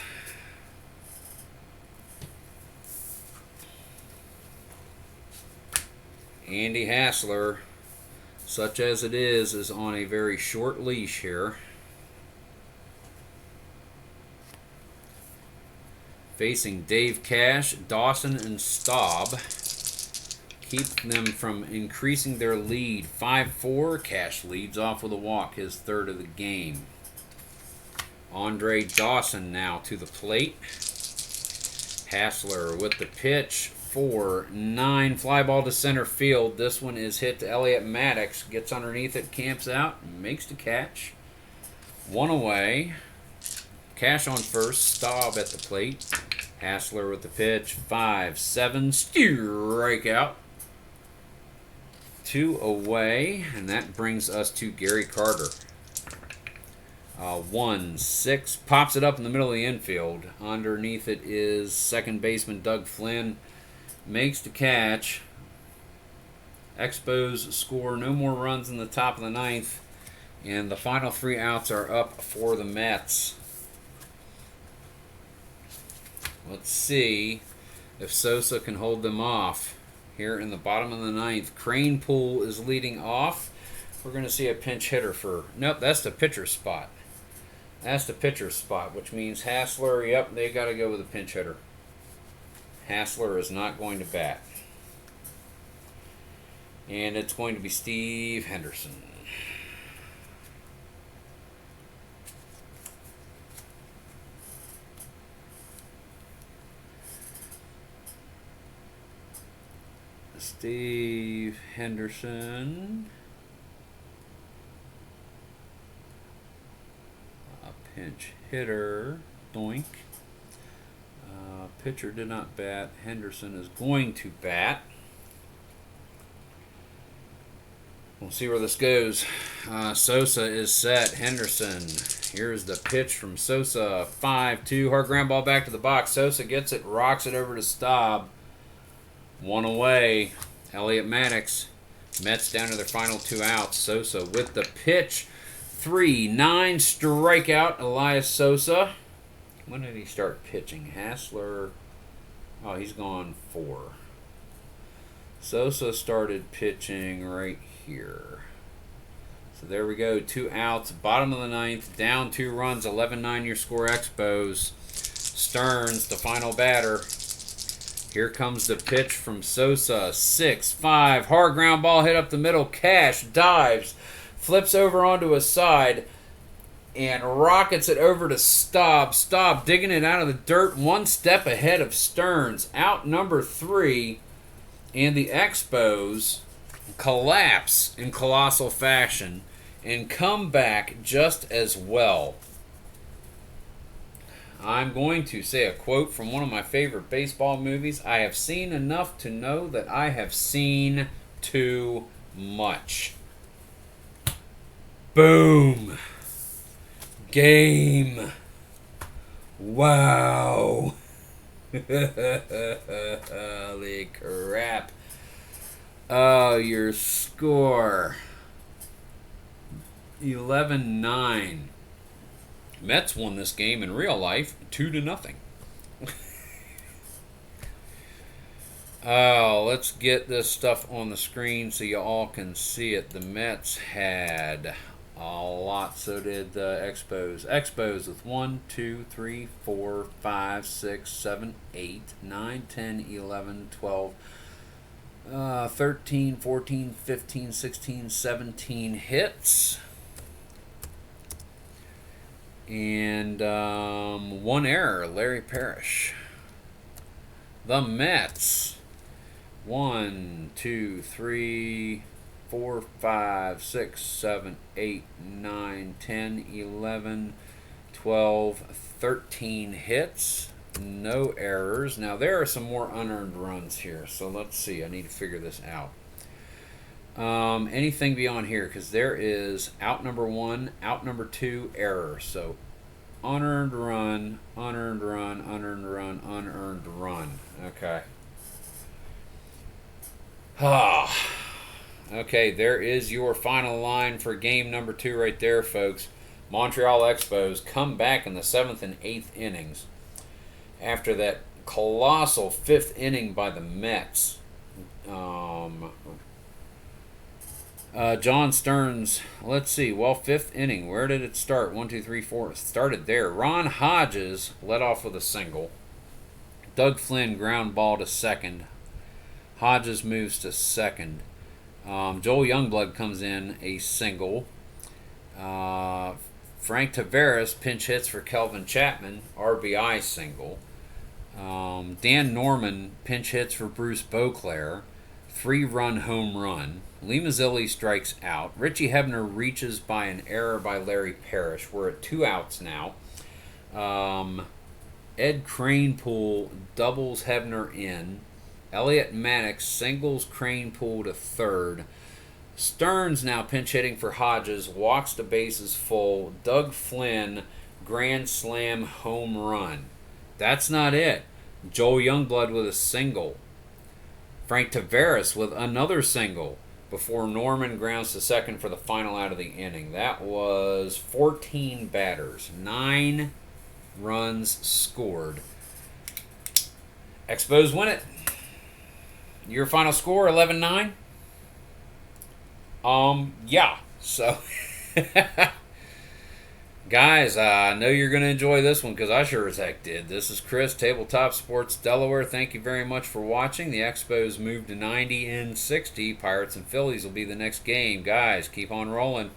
Andy Hassler, such as it is on a very short leash here. Facing Dave Cash, Dawson, and Staub. Keep them from increasing their lead. 5-4. Cash leads off with a walk, his third of the game. Andre Dawson now to the plate. Hassler with the pitch. 4-9. Fly ball to center field. This one is hit to Elliott Maddox. Gets underneath it, camps out, makes the catch. One away. Cash on first. Staub at the plate. Hassler with the pitch. 5-7. Strikeout. 2 away. And that brings us to Gary Carter. 1-6. Pops it up in the middle of the infield. Underneath it is second baseman Doug Flynn. Makes the catch. Expos score no more runs in the top of the ninth. And the final 3 outs are up for the Mets. Let's see if Sosa can hold them off. Here in the bottom of the ninth, Cranepool is leading off. We're going to see a pinch hitter for... Nope, that's the pitcher spot. That's the pitcher spot, which means Hassler, yep, they got to go with a pinch hitter. Hassler is not going to bat. And it's going to be Steve Henderson. Steve Henderson. A pinch hitter. Doink. Pitcher did not bat. Henderson is going to bat. We'll see where this goes. Sosa is set. Henderson. Here's the pitch from Sosa. 5-2. Hard ground ball back to the box. Sosa gets it. Rocks it over to Staub. 1 away. Elliott Maddox. Mets down to their final 2 outs. Sosa with the pitch. 3-9. Strikeout. Elias Sosa. When did he start pitching? Hassler. Oh, he's gone 4. Sosa started pitching right here. So there we go. 2 outs. Bottom of the ninth. Down 2 runs. 11-9 your score, Expos. Stearns, the final batter. Here comes the pitch from Sosa. 6-5. Hard ground ball hit up the middle. Cash dives. Flips over onto his side. And rockets it over to Staub. Staub digging it out of the dirt. 1 step ahead of Stearns. Out number 3. And the Expos collapse in colossal fashion and come back just as well. I'm going to say a quote from one of my favorite baseball movies. I have seen enough to know that I have seen too much. Boom. Game. Wow. Holy crap. Oh, your score. 11-9. Mets won this game in real life 2-0. Oh, let's get this stuff on the screen so you all can see it. The Mets had a lot, so did the Expos. Expos with 1, 2, 3, 4, 5, 6, 7, 8, 9, 10, 11, 12, 13, 14, 15, 16, 17 hits. And 1 error, Larry Parrish. The Mets. 1, 2, 3, 4, 5, 6, 7, 8, 9, 10, 11, 12, 13 hits. No errors. Now, there are some more unearned runs here. So, let's see. I need to figure this out. Anything beyond here, because there is out number 1, out number 2, error. So, unearned run, unearned run, unearned run, unearned run. Okay. Okay, there is your final line for game number 2 right there, folks. Montreal Expos come back in the 7th and 8th innings after that colossal 5th inning by the Mets. John Stearns, let's see. Well, 5th inning, where did it start? 1, 2, 3, 4. It started there. Ron Hodges led off with a single. Doug Flynn ground ball to second. Hodges moves to second. Joel Youngblood comes in a single. Frank Tavares pinch hits for Kelvin Chapman, RBI single. Dan Norman pinch hits for Bruce Beauclair, 3-run home run. Lee Mazzilli strikes out. Richie Hebner reaches by an error by Larry Parrish. We're at 2 outs now. Ed Cranepool doubles Hebner in. Elliot Maddox singles Cranepool to third. Stearns now pinch hitting for Hodges, walks to bases full. Doug Flynn, grand slam home run. That's not it. Joel Youngblood with a single. Frank Tavares with another single before Norman grounds to second for the final out of the inning. That was 14 batters, 9 runs scored. Expos win it. Your final score, 11-9? Yeah. So, guys, I know you're going to enjoy this one because I sure as heck did. This is Chris, Tabletop Sports Delaware. Thank you very much for watching. The Expos moved to 90 and 60. Pirates and Phillies will be the next game. Guys, keep on rolling.